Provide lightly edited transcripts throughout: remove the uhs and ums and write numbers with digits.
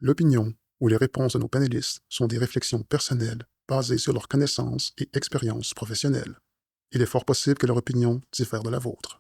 L'opinion ou les réponses de nos panélistes sont des réflexions personnelles basées sur leurs connaissances et expériences professionnelles. Il est fort possible que leur opinion diffère de la vôtre.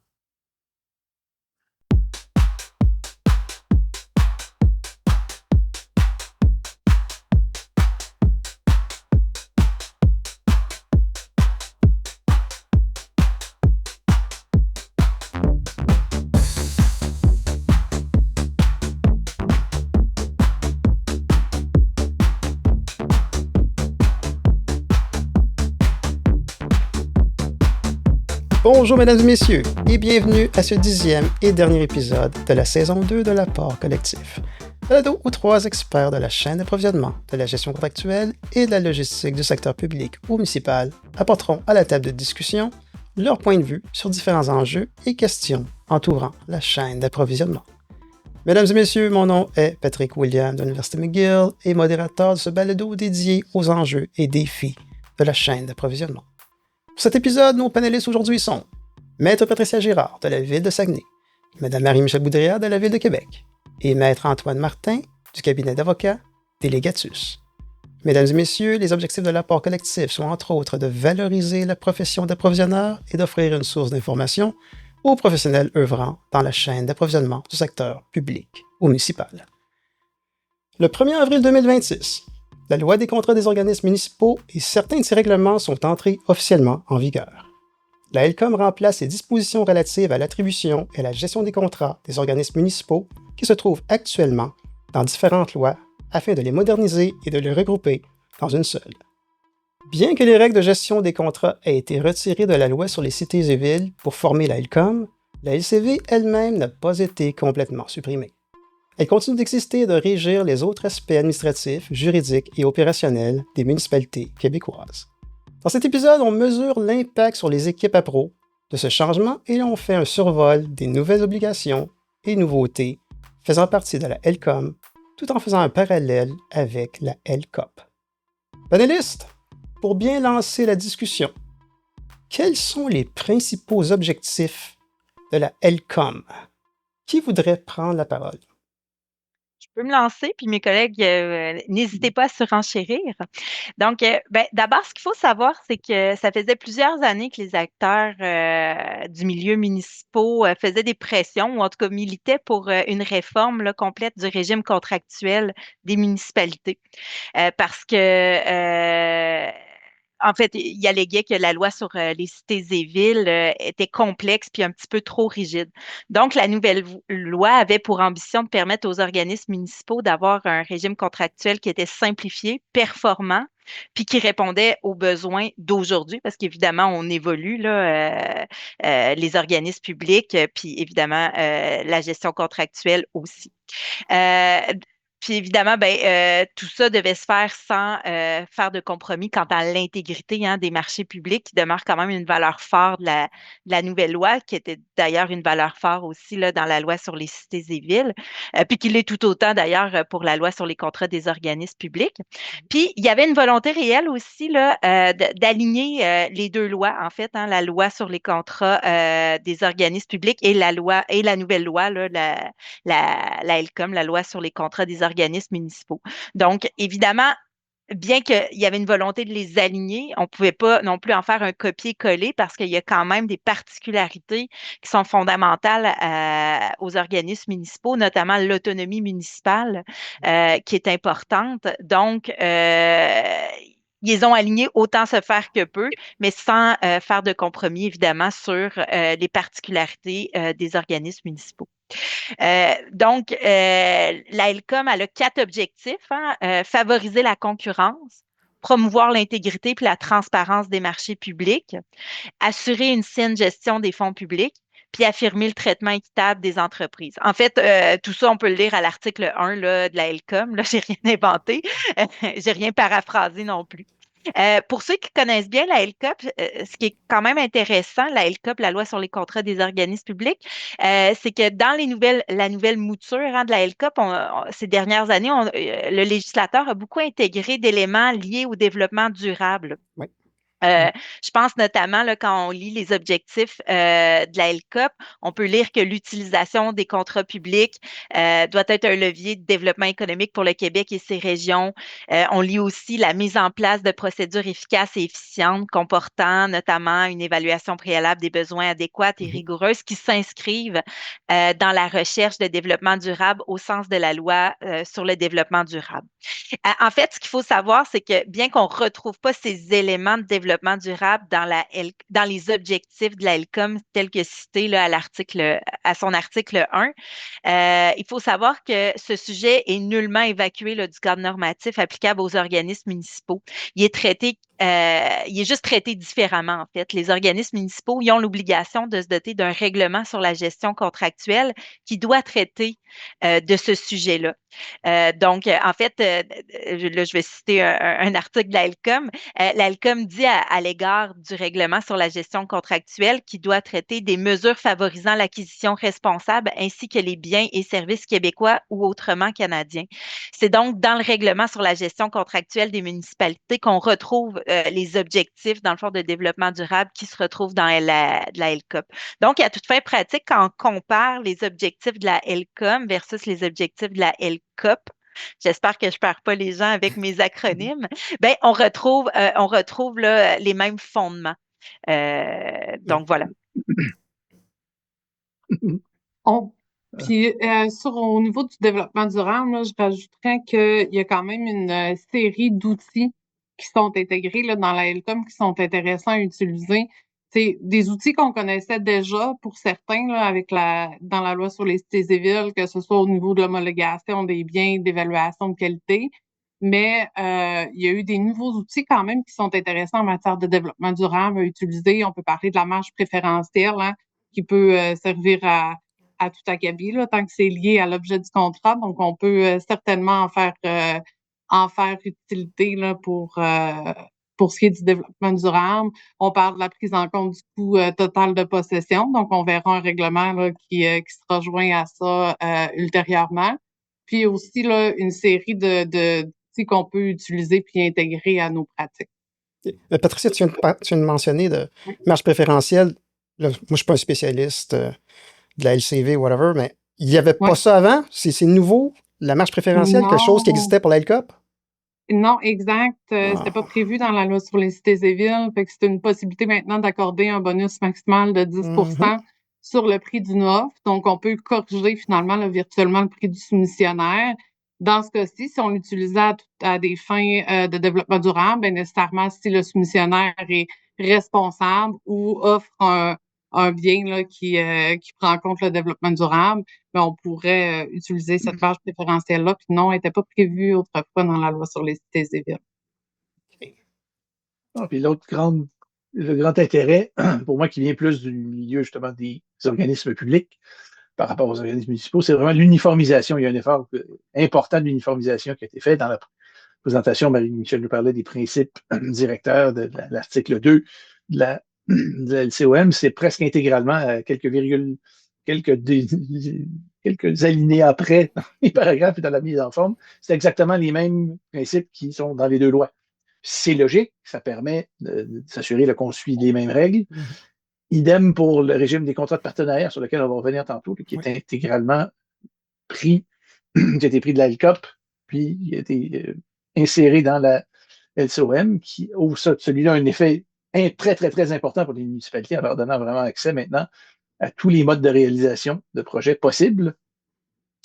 Bonjour mesdames et messieurs et bienvenue à ce 10e et dernier épisode de la saison 2 de l'Apport Collectif. Balado où 3 experts de la chaîne d'approvisionnement, de la gestion contractuelle et de la logistique du secteur public ou municipal apporteront à la table de discussion leur point de vue sur différents enjeux et questions entourant la chaîne d'approvisionnement. Mesdames et messieurs, mon nom est Patrick William de l'Université McGill et modérateur de ce balado dédié aux enjeux et défis de la chaîne d'approvisionnement. Pour cet épisode, nos panélistes aujourd'hui sont Maître Patricia Girard de la ville de Saguenay, Mme Marie-Michel Boudria de la ville de Québec et Maître Antoine Martin du cabinet d'avocats Delegatus. Mesdames et messieurs, les objectifs de l'apport collectif sont entre autres de valoriser la profession d'approvisionneur et d'offrir une source d'information aux professionnels œuvrant dans la chaîne d'approvisionnement du secteur public ou municipal. Le 1er avril 2026, la loi des contrats des organismes municipaux et certains de ses règlements sont entrés officiellement en vigueur. La LCOM remplace les dispositions relatives à l'attribution et à la gestion des contrats des organismes municipaux qui se trouvent actuellement dans différentes lois afin de les moderniser et de les regrouper dans une seule. Bien que les règles de gestion des contrats aient été retirées de la loi sur les cités et villes pour former la LCOM, la LCV elle-même n'a pas été complètement supprimée. Elle continue d'exister et de régir les autres aspects administratifs, juridiques et opérationnels des municipalités québécoises. Dans cet épisode, on mesure l'impact sur les équipes APRO de ce changement et on fait un survol des nouvelles obligations et nouveautés faisant partie de la LCOM, tout en faisant un parallèle avec la LCOP. Panélistes, pour bien lancer la discussion, quels sont les principaux objectifs de la LCOM? Qui voudrait prendre la parole? Je peux me lancer, puis mes collègues, n'hésitez pas à surenchérir. Donc, d'abord, ce qu'il faut savoir, c'est que ça faisait plusieurs années que les acteurs du milieu municipaux faisaient des pressions, ou en tout cas militaient pour une réforme là, complète du régime contractuel des municipalités. Parce que en fait, il alléguait que la loi sur les cités et villes était complexe puis un petit peu trop rigide. Donc, la nouvelle loi avait pour ambition de permettre aux organismes municipaux d'avoir un régime contractuel qui était simplifié, performant, puis qui répondait aux besoins d'aujourd'hui, parce qu'évidemment, on évolue, là, les organismes publics, puis évidemment, la gestion contractuelle aussi. Euh, Puis évidemment, tout ça devait se faire sans faire de compromis quant à l'intégrité des marchés publics, qui demeure quand même une valeur forte de la nouvelle loi, qui était d'ailleurs une valeur forte aussi là, dans la loi sur les cités et villes, puis qui l'est tout autant d'ailleurs pour la loi sur les contrats des organismes publics. Puis il y avait une volonté réelle aussi là, d'aligner les deux lois, en fait, la loi sur les contrats des organismes publics et la nouvelle loi, là, la LCOM, la loi sur les contrats des organismes municipaux. Donc, évidemment, bien qu'il y avait une volonté de les aligner, on ne pouvait pas non plus en faire un copier-coller parce qu'il y a quand même des particularités qui sont fondamentales aux organismes municipaux, notamment l'autonomie municipale qui est importante. Donc, ils les ont alignés autant se faire que peu, mais sans faire de compromis, évidemment, sur les particularités des organismes municipaux. Donc, la LCOM, elle a 4 objectifs, favoriser la concurrence, promouvoir l'intégrité puis la transparence des marchés publics, assurer une saine gestion des fonds publics, puis affirmer le traitement équitable des entreprises. En fait, tout ça, on peut le lire à l'article 1 là, de la LCOM. Là, j'ai rien inventé, j'ai rien paraphrasé non plus. Pour ceux qui connaissent bien la LCOP, ce qui est quand même intéressant, la LCOP, la loi sur les contrats des organismes publics, c'est que dans la nouvelle mouture de la LCOP, ces dernières années, le législateur a beaucoup intégré d'éléments liés au développement durable. Oui. Je pense notamment là, quand on lit les objectifs de la LCOP, on peut lire que l'utilisation des contrats publics doit être un levier de développement économique pour le Québec et ses régions. On lit aussi la mise en place de procédures efficaces et efficientes comportant notamment une évaluation préalable des besoins adéquates et rigoureuses qui s'inscrivent dans la recherche de développement durable au sens de la loi sur le développement durable. En fait, ce qu'il faut savoir, c'est que bien qu'on ne retrouve pas ces éléments de développement durable dans les objectifs de la LCOM tels que cités là, à son article 1, il faut savoir que ce sujet est nullement évacué là, du cadre normatif applicable aux organismes municipaux. Il est juste traité différemment, en fait. Les organismes municipaux, ils ont l'obligation de se doter d'un règlement sur la gestion contractuelle qui doit traiter de ce sujet-là. Donc, en fait, là, je vais citer un article de l'ALCOM. L'ALCOM dit à l'égard du règlement sur la gestion contractuelle qui doit traiter des mesures favorisant l'acquisition responsable ainsi que les biens et services québécois ou autrement canadiens. C'est donc dans le règlement sur la gestion contractuelle des municipalités qu'on retrouve les objectifs, dans le fond, de développement durable qui se retrouvent dans de la LCOP. Donc, à toute fin pratique, quand on compare les objectifs de la LCOM versus les objectifs de la LCOP, j'espère que je ne perds pas les gens avec mes acronymes, ben, on retrouve là, les mêmes fondements. Donc, voilà. Puis, au niveau du développement durable, là, je rajouterais qu'il y a quand même une série d'outils qui sont intégrés là, dans la LCOM qui sont intéressants à utiliser. C'est des outils qu'on connaissait déjà pour certains là, dans la loi sur les cités et villes, que ce soit au niveau de l'homologation des biens, d'évaluation de qualité. Mais il y a eu des nouveaux outils quand même qui sont intéressants en matière de développement durable à utiliser. On peut parler de la marge préférentielle hein, qui peut servir à tout acabit, là, tant que c'est lié à l'objet du contrat. Donc, on peut certainement en faire utilité là, pour ce qui est du développement durable. On parle de la prise en compte du coût total de possession. Donc, on verra un règlement là, qui sera joint à ça ultérieurement. Puis aussi, là, une série d'outils qu'on peut utiliser puis intégrer à nos pratiques. Patricia, tu viens de mentionner de marge préférentielle. Là, moi, je ne suis pas un spécialiste de la LCV, whatever, mais il n'y avait pas ça avant? C'est nouveau? La marge préférentielle, quelque chose qui existait pour la LCOP? Non, exact. C'était pas prévu dans la loi sur les cités et villes. Fait que c'est une possibilité maintenant d'accorder un bonus maximal de 10% sur le prix d'une offre. Donc, on peut corriger finalement là, virtuellement le prix du soumissionnaire. Dans ce cas-ci, si on l'utilisait à des fins de développement durable, bien nécessairement, si le soumissionnaire est responsable ou offre un bien là, qui prend en compte le développement durable, mais on pourrait utiliser cette marge préférentielle-là. Puis non, elle n'était pas prévue autrefois dans la loi sur les cités et villes. Ah, puis le grand intérêt, pour moi, qui vient plus du milieu justement des organismes publics par rapport aux organismes municipaux, c'est vraiment l'uniformisation. Il y a un effort important d'uniformisation qui a été fait dans la présentation. Marie-Michel nous parlait des principes directeurs de l'article 2 de la LCOM. C'est presque intégralement quelques alinéas après dans les paragraphes et dans la mise en forme. C'est exactement les mêmes principes qui sont dans les deux lois. C'est logique, ça permet de s'assurer qu'on suit les mêmes règles. Idem pour le régime des contrats de partenariat sur lequel on va revenir tantôt, qui est intégralement pris, qui a été pris de la LCOP, puis il a été inséré dans la LCOM, qui ouvre celui-là un effet très, très, très important pour les municipalités en leur donnant vraiment accès maintenant à tous les modes de réalisation de projets possibles.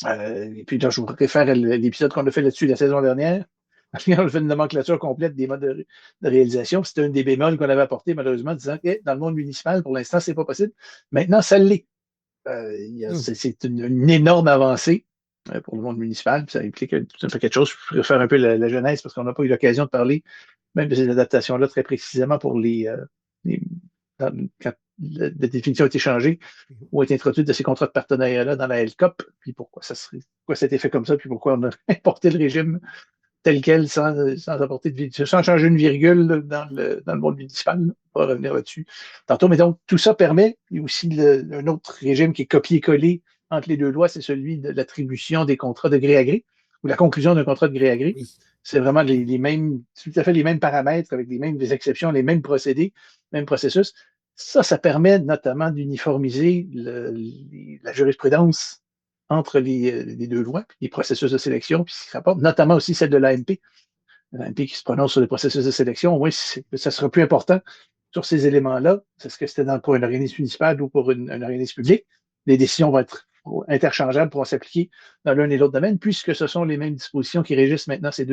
Et puis là, je vous réfère à l'épisode qu'on a fait là-dessus la saison dernière. On a fait une nomenclature complète des modes de réalisation. C'était un des bémols qu'on avait apporté, malheureusement, disant que dans le monde municipal, pour l'instant, c'est pas possible. Maintenant, ça l'est. C'est une énorme avancée pour le monde municipal. Puis ça implique tout un paquet de choses. Je pourrais faire un peu la genèse parce qu'on n'a pas eu l'occasion de parler même de ces adaptations-là très précisément pour quand la définition a été changée ou a été introduite de ces contrats de partenariat-là dans la LCOP, puis pourquoi ça a été fait comme ça, puis pourquoi on a importé le régime tel quel sans changer une virgule dans le monde municipal. On va revenir là-dessus tantôt. Mais donc, tout ça permet, il y a aussi un autre régime qui est copié-collé entre les deux lois, c'est celui de l'attribution des contrats de gré à gré, ou la conclusion d'un contrat de gré à gré. C'est vraiment tout à fait les mêmes paramètres, avec les mêmes exceptions, les mêmes procédés, mêmes processus. Ça permet notamment d'uniformiser la jurisprudence entre les deux lois, puis les processus de sélection, puis ce qui rapporte, notamment aussi celle de l'AMP. L'AMP qui se prononce sur les processus de sélection, au moins, ça sera plus important sur ces éléments-là. Est-ce que c'était pour un organisme municipal ou pour un organisme public? Les décisions vont être interchangeables, pourront s'appliquer dans l'un et l'autre domaine, puisque ce sont les mêmes dispositions qui régissent maintenant ces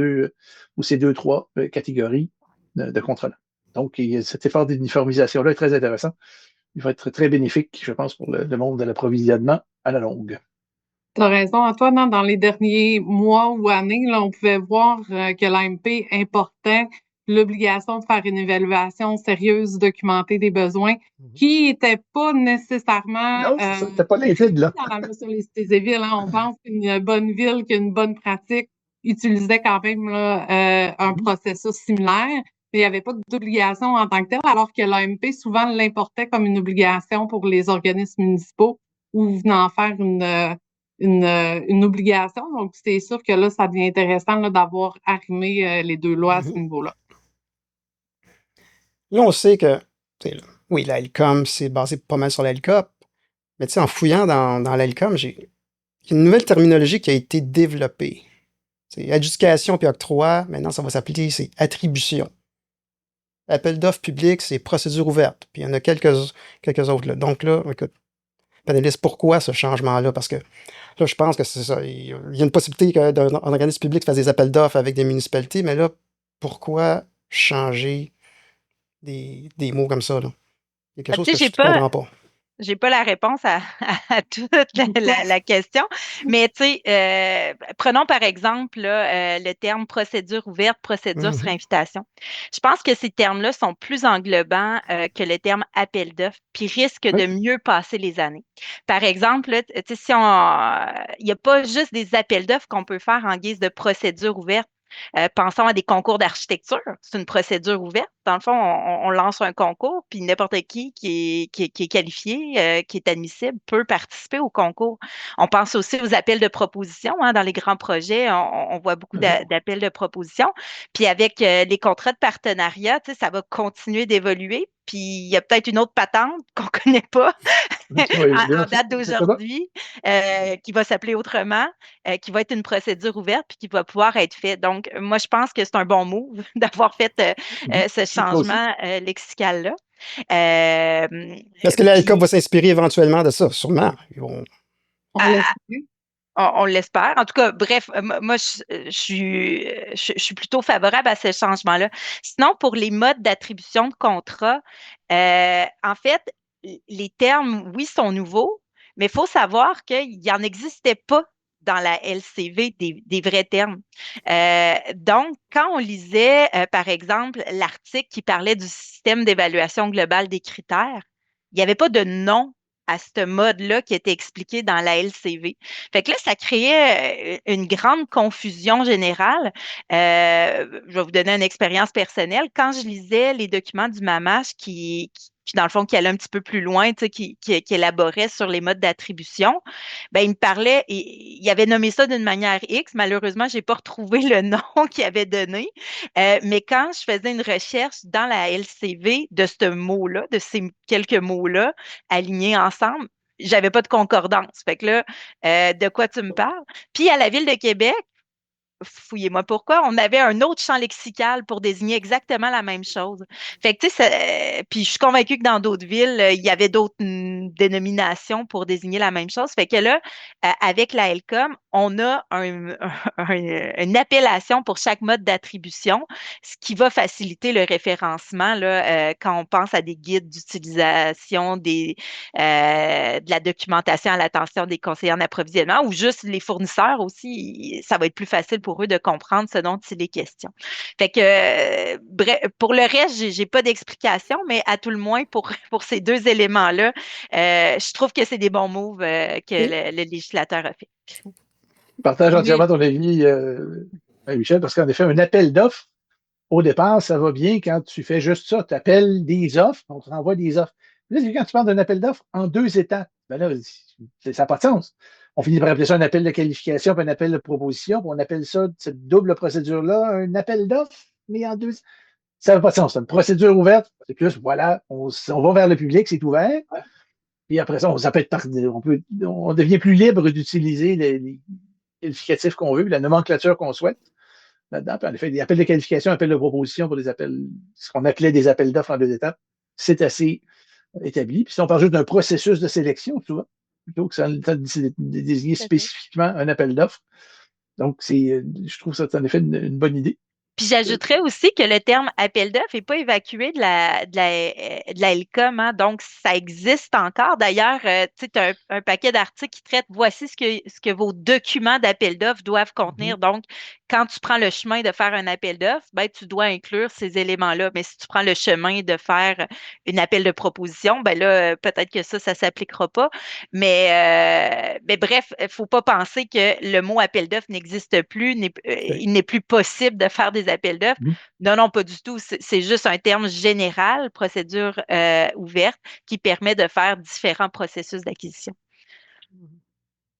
trois catégories de contrats-là. Donc, cet effort d'uniformisation-là est très intéressant. Il va être très bénéfique, je pense, pour le monde de l'approvisionnement à la longue. Tu as raison, Antoine. Dans les derniers mois ou années, là, on pouvait voir que l'AMP importait l'obligation de faire une évaluation sérieuse, documentée des besoins, qui n'était pas nécessairement non, c'était pas limpide, là. dans la loi sur les cités et villes. Hein. On pense qu'une bonne ville qui a une bonne pratique utilisait quand même là, un processus similaire, mais il n'y avait pas d'obligation en tant que telle, alors que l'AMP souvent l'importait comme une obligation pour les organismes municipaux ou venant faire une obligation. Donc, c'est sûr que là, ça devient intéressant là, d'avoir arrimé les deux lois à ce niveau-là. Là, on sait que, oui, la LCOM, c'est basé pas mal sur la LCOP, mais en fouillant dans la LCOM, il y a une nouvelle terminologie qui a été développée. C'est adjudication puis octroi, maintenant, ça va s'appeler, c'est attribution. Appel d'offres public, c'est procédure ouverte. Puis il y en a quelques autres. Là. Donc là, écoute, panélistes, pourquoi ce changement-là? Parce que là, je pense que c'est ça. Il y a une possibilité qu'un organisme public fasse des appels d'offres avec des municipalités, mais là, pourquoi changer des mots comme ça? Là? Il y a quelque chose que je ne comprends pas. J'ai pas la réponse à toute la question, mais tu sais, prenons par exemple là, le terme procédure ouverte, procédure sur invitation. Je pense que ces termes-là sont plus englobants que le terme appel d'offres, puis risquent de mieux passer les années. Par exemple, là, tu sais, il n'y a pas juste des appels d'offres qu'on peut faire en guise de procédure ouverte. Pensons à des concours d'architecture. C'est une procédure ouverte. Dans le fond, on lance un concours, puis n'importe qui est qualifié, qui est admissible, peut participer au concours. On pense aussi aux appels de proposition. Hein, dans les grands projets, on voit beaucoup d'appels de proposition. Puis avec les contrats de partenariat, ça va continuer d'évoluer. Puis il y a peut-être une autre patente qu'on ne connaît pas en date d'aujourd'hui, qui va s'appeler autrement, qui va être une procédure ouverte puis qui va pouvoir être faite. Donc, moi, je pense que c'est un bon move d'avoir fait ce changement lexical-là. Est-ce que la LCOP va s'inspirer éventuellement de ça? Sûrement. On l'espère. En tout cas, bref, moi, je suis plutôt favorable à ce changement-là. Sinon, pour les modes d'attribution de contrat, en fait, les termes, oui, sont nouveaux, mais il faut savoir qu'il n'y en existait pas dans la LCV des vrais termes. Donc, quand on lisait, par exemple, l'article qui parlait du système d'évaluation globale des critères, il n'y avait pas de nom à ce mode-là qui était expliqué dans la LCV. Fait que là, ça créait une grande confusion générale. Je vais vous donner une expérience personnelle. Quand je lisais les documents du MAMASH qui dans le fond, qui allait un petit peu plus loin, qui élaborait sur les modes d'attribution, ben, il me parlait, il avait nommé ça d'une manière X. Malheureusement, je n'ai pas retrouvé le nom qu'il avait donné. Mais quand je faisais une recherche dans la LCV de ce mot-là, de ces quelques mots-là, alignés ensemble, j'avais pas de concordance. Fait que là, de quoi tu me parles? Puis à la Ville de Québec, fouillez-moi pourquoi, on avait un autre champ lexical pour désigner exactement la même chose. Fait que, tu sais, puis je suis convaincue que dans d'autres villes, il y avait d'autres dénominations pour désigner la même chose. Fait que là, avec la LCOM, on a une appellation pour chaque mode d'attribution, ce qui va faciliter le référencement là, quand on pense à des guides d'utilisation, de la documentation à l'attention des conseillers en approvisionnement ou juste les fournisseurs aussi, ça va être plus facile pour eux de comprendre ce dont il est question. Fait que, bref, pour le reste, j'ai pas d'explication, mais à tout le moins, pour ces deux éléments-là, je trouve que c'est des bons moves que le législateur a fait. Je partage entièrement ton avis, Michel, parce qu'en effet, un appel d'offres, au départ, ça va bien quand tu fais juste ça. Tu appelles des offres, on te renvoie des offres. Là, quand tu parles d'un appel d'offres en 2 étapes, ben là, ça n'a pas de sens. On finit par appeler ça un appel de qualification, puis un appel de proposition, puis on appelle ça, cette double procédure-là, un appel d'offres, mais en deux. Ça n'a pas de sens. C'est une procédure ouverte. C'est plus, voilà, on va vers le public, c'est ouvert. Puis après ça, on devient plus libre d'utiliser les qualificatifs qu'on veut, puis la nomenclature qu'on souhaite là-dedans. Puis en effet, des appels de qualification, appels de proposition pour des appels, ce qu'on appelait des appels d'offres en 2 étapes, c'est assez établi. Puis si on parle juste d'un processus de sélection, tu vois, plutôt que ça désigner spécifiquement un appel d'offres. Donc, je trouve ça en effet une bonne idée. Puis j'ajouterais aussi que le terme appel d'offres n'est pas évacué de la LCOM, hein. Donc, ça existe encore. D'ailleurs, tu as un paquet d'articles qui traitent voici ce que vos documents d'appel d'offres doivent contenir. Donc, quand tu prends le chemin de faire un appel d'offres, ben, tu dois inclure ces éléments-là. Mais si tu prends le chemin de faire un appel de proposition, ben là, peut-être que ça ne s'appliquera pas. Mais bref, il ne faut pas penser que le mot appel d'offres n'existe plus, il n'est plus possible de faire des appels d'offres. Non, pas du tout. C'est juste un terme général, procédure ouverte, qui permet de faire différents processus d'acquisition.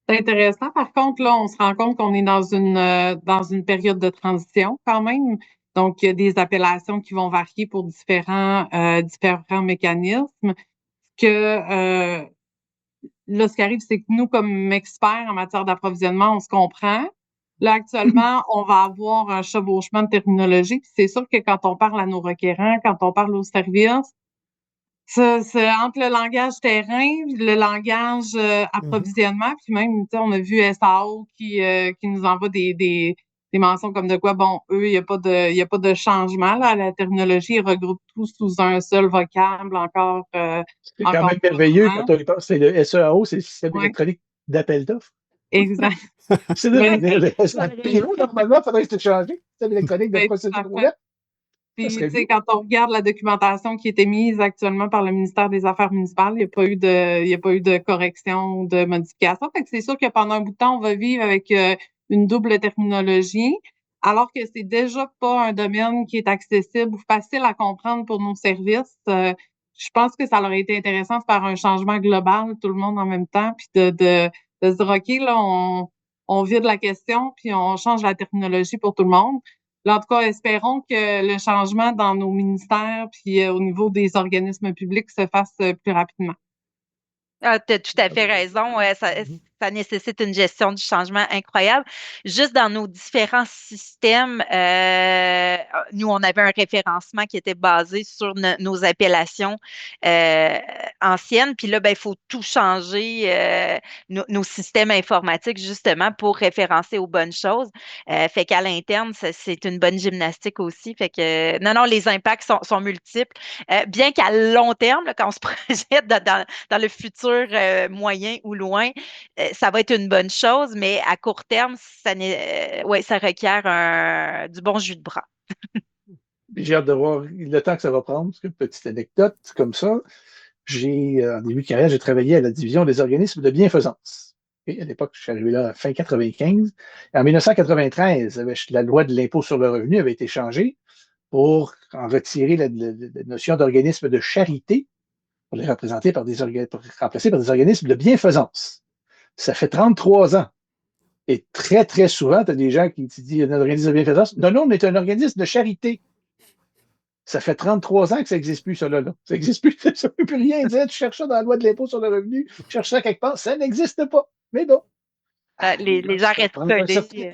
C'est intéressant. Par contre, là, on se rend compte qu'on est dans une période de transition quand même. Donc, il y a des appellations qui vont varier pour différents mécanismes. Là, ce qui arrive, c'est que nous, comme experts en matière d'approvisionnement, on se comprend. Là, actuellement, on va avoir un chevauchement de terminologie. Puis c'est sûr que quand on parle à nos requérants, quand on parle aux services, c'est entre le langage terrain, le langage approvisionnement, puis même, on a vu SAO qui nous envoie des mentions comme de quoi, bon, eux, il n'y a pas de changement là, à la terminologie, ils regroupent tout sous un seul vocable encore. C'est quand même merveilleux quand on y pense. C'est le SEAO, c'est le système électronique d'appel d'offres. Exact. C'est le PO, normalement, il faudrait que c'est changé. Le système électronique de procédure ouverte. Puis, tu sais, quand on regarde la documentation qui est émise actuellement par le ministère des Affaires municipales, il n'y a pas eu de correction ou de modification. Fait que c'est sûr que pendant un bout de temps, on va vivre avec une double terminologie, alors que c'est déjà pas un domaine qui est accessible ou facile à comprendre pour nos services. Je pense que ça aurait été intéressant de faire un changement global, tout le monde en même temps, puis de se dire, OK, là, on vide la question, puis on change la terminologie pour tout le monde. Là, en tout cas, espérons que le changement dans nos ministères puis au niveau des organismes publics se fasse plus rapidement. Ah, tu as tout à fait raison. Ça nécessite une gestion du changement incroyable. Juste dans nos différents systèmes, nous, on avait un référencement qui était basé sur nos appellations anciennes. Puis là, il faut tout changer, nos systèmes informatiques, justement, pour référencer aux bonnes choses. Fait qu'à l'interne, c'est une bonne gymnastique aussi. Fait que, non, les impacts sont multiples. Bien qu'à long terme, là, quand on se projette dans le futur moyen ou loin, ça va être une bonne chose, mais à court terme, ça requiert du bon jus de bras. J'ai hâte de voir le temps que ça va prendre. Parce que, petite anecdote comme ça, en début de carrière, j'ai travaillé à la division des organismes de bienfaisance. Et à l'époque, je suis arrivé là fin 95. Et en 1993, la loi de l'impôt sur le revenu avait été changée pour en retirer la notion d'organisme de charité pour les remplacer par des organismes de bienfaisance. Ça fait 33 ans. Et très, très souvent, tu as des gens qui te disent un organisme de bienfaisance. Non, on est un organisme de charité. Ça fait 33 ans que ça n'existe plus, ça là. Ça n'existe plus. Ça ne peut plus rien dire. Tu cherches ça dans la loi de l'impôt sur le revenu, tu cherches ça quelque part. Ça n'existe pas. Mais bon. Les gens restent collés.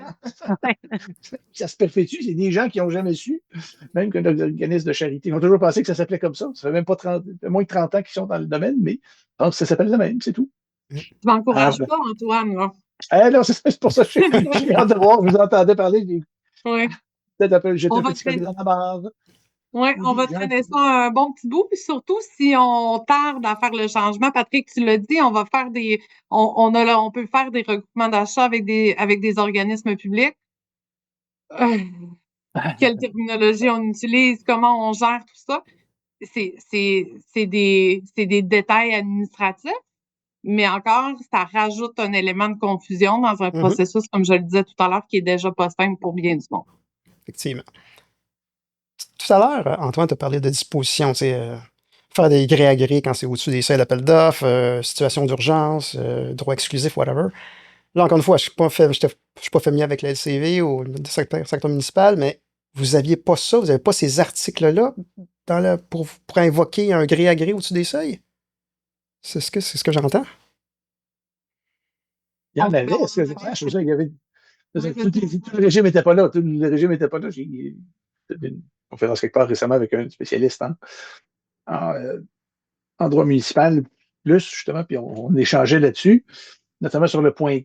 Ça se perpétue. C'est des gens qui n'ont jamais su, même qu'un organisme de charité. Ils ont toujours pensé que ça s'appelait comme ça. Ça fait même pas moins de 30 ans qu'ils sont dans le domaine, mais ça s'appelle de même, c'est tout. Tu m'encourages pas, Antoine, là. Non, c'est pour ça que j'ai hâte de voir. Vous entendez parler. Oui. Peut-être un peu jeter un petit peu dans la barre. Oui, on va traîner ça un bon petit bout. Puis surtout, si on tarde à faire le changement, Patrick, tu l'as dit, on va faire on peut faire des regroupements d'achats avec des organismes publics. Quelle terminologie on utilise, comment on gère tout ça. C'est des détails administratifs, mais encore, ça rajoute un élément de confusion dans un processus, comme je le disais tout à l'heure, qui est déjà pas simple pour bien du monde. Effectivement. Tout à l'heure, Antoine t'a parlé de disposition, faire des gré à gré quand c'est au-dessus des seuils d'appel d'offres, situation d'urgence, droit exclusif, whatever. Là, encore une fois, je ne suis pas familier avec la LCV ou le secteur municipal, mais vous n'aviez pas ça, vous n'avez pas ces articles-là pour invoquer un gré à gré au-dessus des seuils? C'est ce que j'entends? Il y en avait, est-ce que je sache, il y avait. Tout le régime n'était pas là. Tout le régime n'était pas là. J'ai eu une conférence quelque part récemment avec un spécialiste en, euh, en droit municipal, plus justement, puis on échangeait là-dessus, notamment sur le point,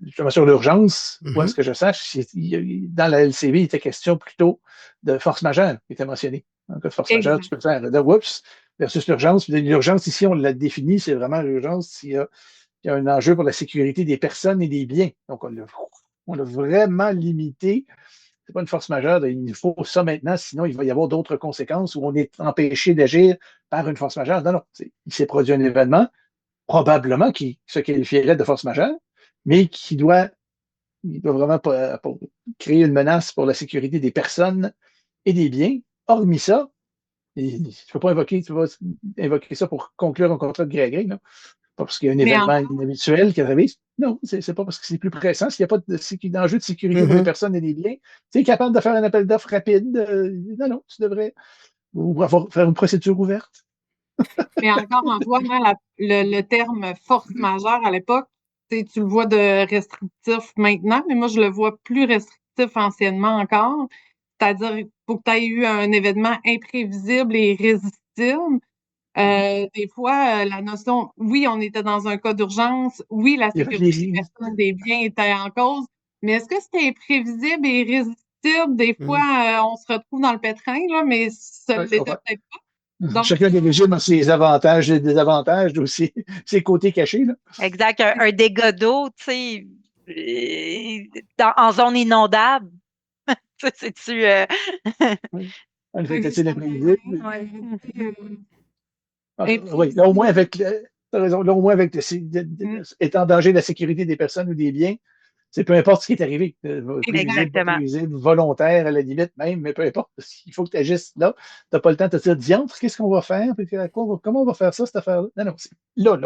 justement sur l'urgence, où est-ce que je sache, dans la LCV, il était question plutôt de force majeure qui était mentionnée. En cas de force majeure, tu peux faire de whoops versus l'urgence. Puis l'urgence, ici, on l'a défini, c'est vraiment l'urgence s'il y a un enjeu pour la sécurité des personnes et des biens. Donc, on l'a vraiment limité. C'est pas une force majeure, il faut ça maintenant, sinon il va y avoir d'autres conséquences où on est empêché d'agir par une force majeure. Non, non. Il s'est produit un événement, probablement qui se qualifierait de force majeure, mais il doit vraiment pas créer une menace pour la sécurité des personnes et des biens. Hormis ça, tu ne peux pas invoquer ça pour conclure un contrat de gré à gré, là. Pas parce qu'il y a un événement inhabituel qui arrive. Non, c'est pas parce que c'est plus pressant. S'il n'y a pas d'enjeu de sécurité pour les personnes et les biens, tu es capable de faire un appel d'offres rapide. Non, tu devrais faire une procédure ouverte. Mais encore en voit le terme force majeure à l'époque, tu le vois de restrictif maintenant, mais moi je le vois plus restrictif anciennement encore. C'est-à-dire qu'il faut que tu aies eu un événement imprévisible et irrésistible. Des fois, la notion, oui, on était dans un cas d'urgence, oui, la sécurité des personnes, des biens était en cause, mais est-ce que c'était imprévisible et irrésistible? Des fois, on se retrouve dans le pétrin, là, mais ça ne l'était peut-être pas. Donc, chacun des régimes a ses avantages et désavantages, aussi ses côtés cachés. Là. Exact. Un dégât d'eau, tu sais, en zone inondable. C'est-tu. Oui. En effet, c'est imprévisible. Oui, là, au moins avec. T'as raison, là, au moins avec étant en danger de la sécurité des personnes ou des biens, c'est peu importe ce qui est arrivé. Prévisible, volontaire à la limite même, mais peu importe. Il faut que tu agisses là. Tu n'as pas le temps de te dire, diantre, qu'est-ce qu'on va faire? Comment on va faire ça, cette affaire-là? Non, non, c'est là.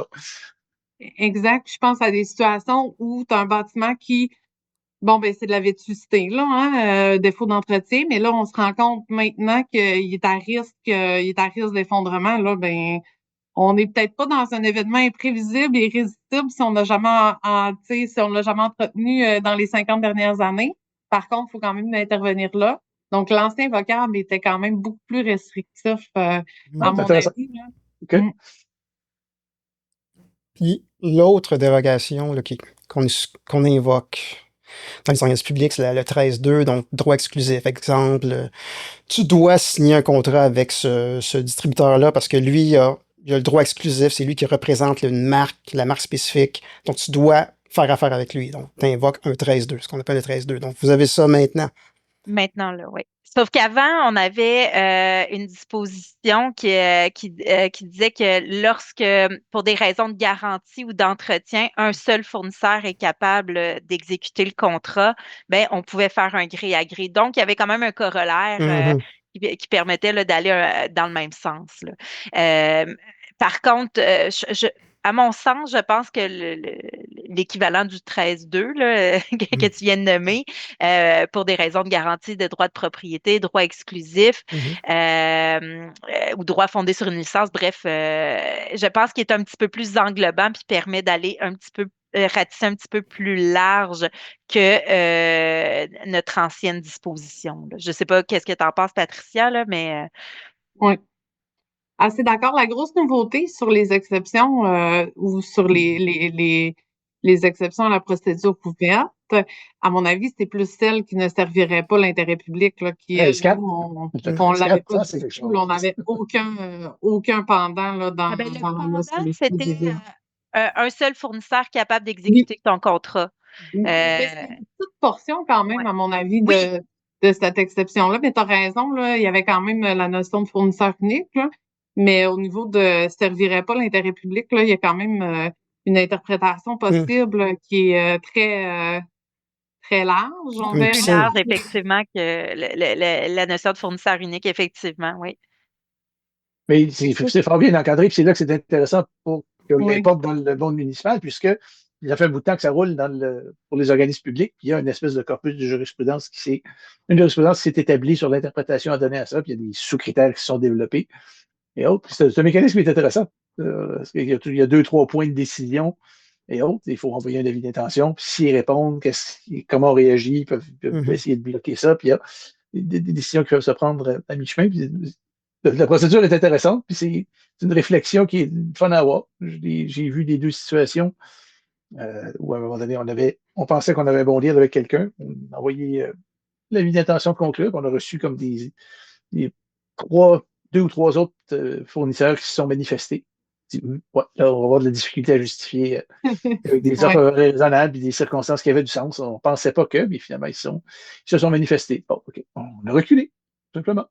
Exact. Je pense à des situations où tu as un bâtiment qui, bon, ben c'est de la vétusté, là, hein, défaut d'entretien, mais là, on se rend compte maintenant qu'il est à risque d'effondrement, là, ben on n'est peut-être pas dans un événement imprévisible et irrésistible si on n'a jamais, si on l'a jamais entretenu dans les 50 dernières années. Par contre, il faut quand même intervenir là. Donc, l'ancien vocable était quand même beaucoup plus restrictif, à mon avis. Là. Okay. Puis, l'autre dérogation là, qu'on invoque dans les organismes publics, c'est le 13.2, donc droit exclusif. Exemple, tu dois signer un contrat avec ce distributeur-là parce que lui, il a le droit exclusif, c'est lui qui représente la marque spécifique. Donc, tu dois faire affaire avec lui. Donc, tu invoques un 13.2, ce qu'on appelle le 13.2. Donc, vous avez ça maintenant. Maintenant, là, oui. Sauf qu'avant, on avait une disposition qui disait que lorsque, pour des raisons de garantie ou d'entretien, un seul fournisseur est capable d'exécuter le contrat, ben, on pouvait faire un gré à gré. Donc, il y avait quand même un corollaire qui permettait là, d'aller dans le même sens. Là. Par contre, à mon sens, je pense que l'équivalent du 13.2 là, que tu viens de nommer, pour des raisons de garantie de droit de propriété, droit exclusif ou droit fondé sur une licence, bref, je pense qu'il est un petit peu plus englobant puis permet d'aller un petit peu ratisser un petit peu plus large que notre ancienne disposition. Là. Je ne sais pas qu'est-ce que tu en penses, Patricia, là, mais... Oui. Assez d'accord. La grosse nouveauté sur les exceptions ou sur les exceptions à la procédure ouverte, à mon avis, c'est plus celle qui ne servirait pas l'intérêt public, là, qui est on l'avait pas du tout, on n'avait aucun pendant là, dans la notion. C'était un seul fournisseur capable d'exécuter ton contrat. C'est une petite portion quand même, à mon avis, de cette exception-là. Mais tu as raison, là, il y avait quand même la notion de fournisseur unique, là. Mais au niveau de servirait pas l'intérêt public, là, il y a quand même une interprétation possible qui est très large. Plus large, effectivement, que la notion de fournisseur unique, effectivement, oui. Mais c'est fort bien encadré, puis c'est là que c'est intéressant pour l'époque dans le monde municipal, puisque ça fait un bout de temps que ça roule pour les organismes publics. Puis il y a une espèce de corpus de jurisprudence une jurisprudence qui s'est établie sur l'interprétation à donner à ça. Puis il y a des sous-critères qui se sont développés et autres. Puis c'est un mécanisme qui est intéressant. Parce qu'il y a 2-3 points de décision et autres. Il faut envoyer un avis d'intention. Puis s'ils répondent, comment on réagit, ils peuvent essayer de bloquer ça. Puis il y a des décisions qui peuvent se prendre à mi-chemin. Puis la procédure est intéressante. Puis c'est une réflexion qui est fun à avoir. J'ai vu les deux situations où à un moment donné, on pensait qu'on avait un bon deal avec quelqu'un. On a envoyé l'avis d'intention de conclure. On a reçu comme des 2 ou 3 autres fournisseurs qui se sont manifestés. Ouais, là, on va avoir de la difficulté à justifier avec des offres raisonnables et des circonstances qui avaient du sens. On ne pensait pas que, mais finalement, ils se sont manifestés. Bon, OK. On a reculé, tout simplement.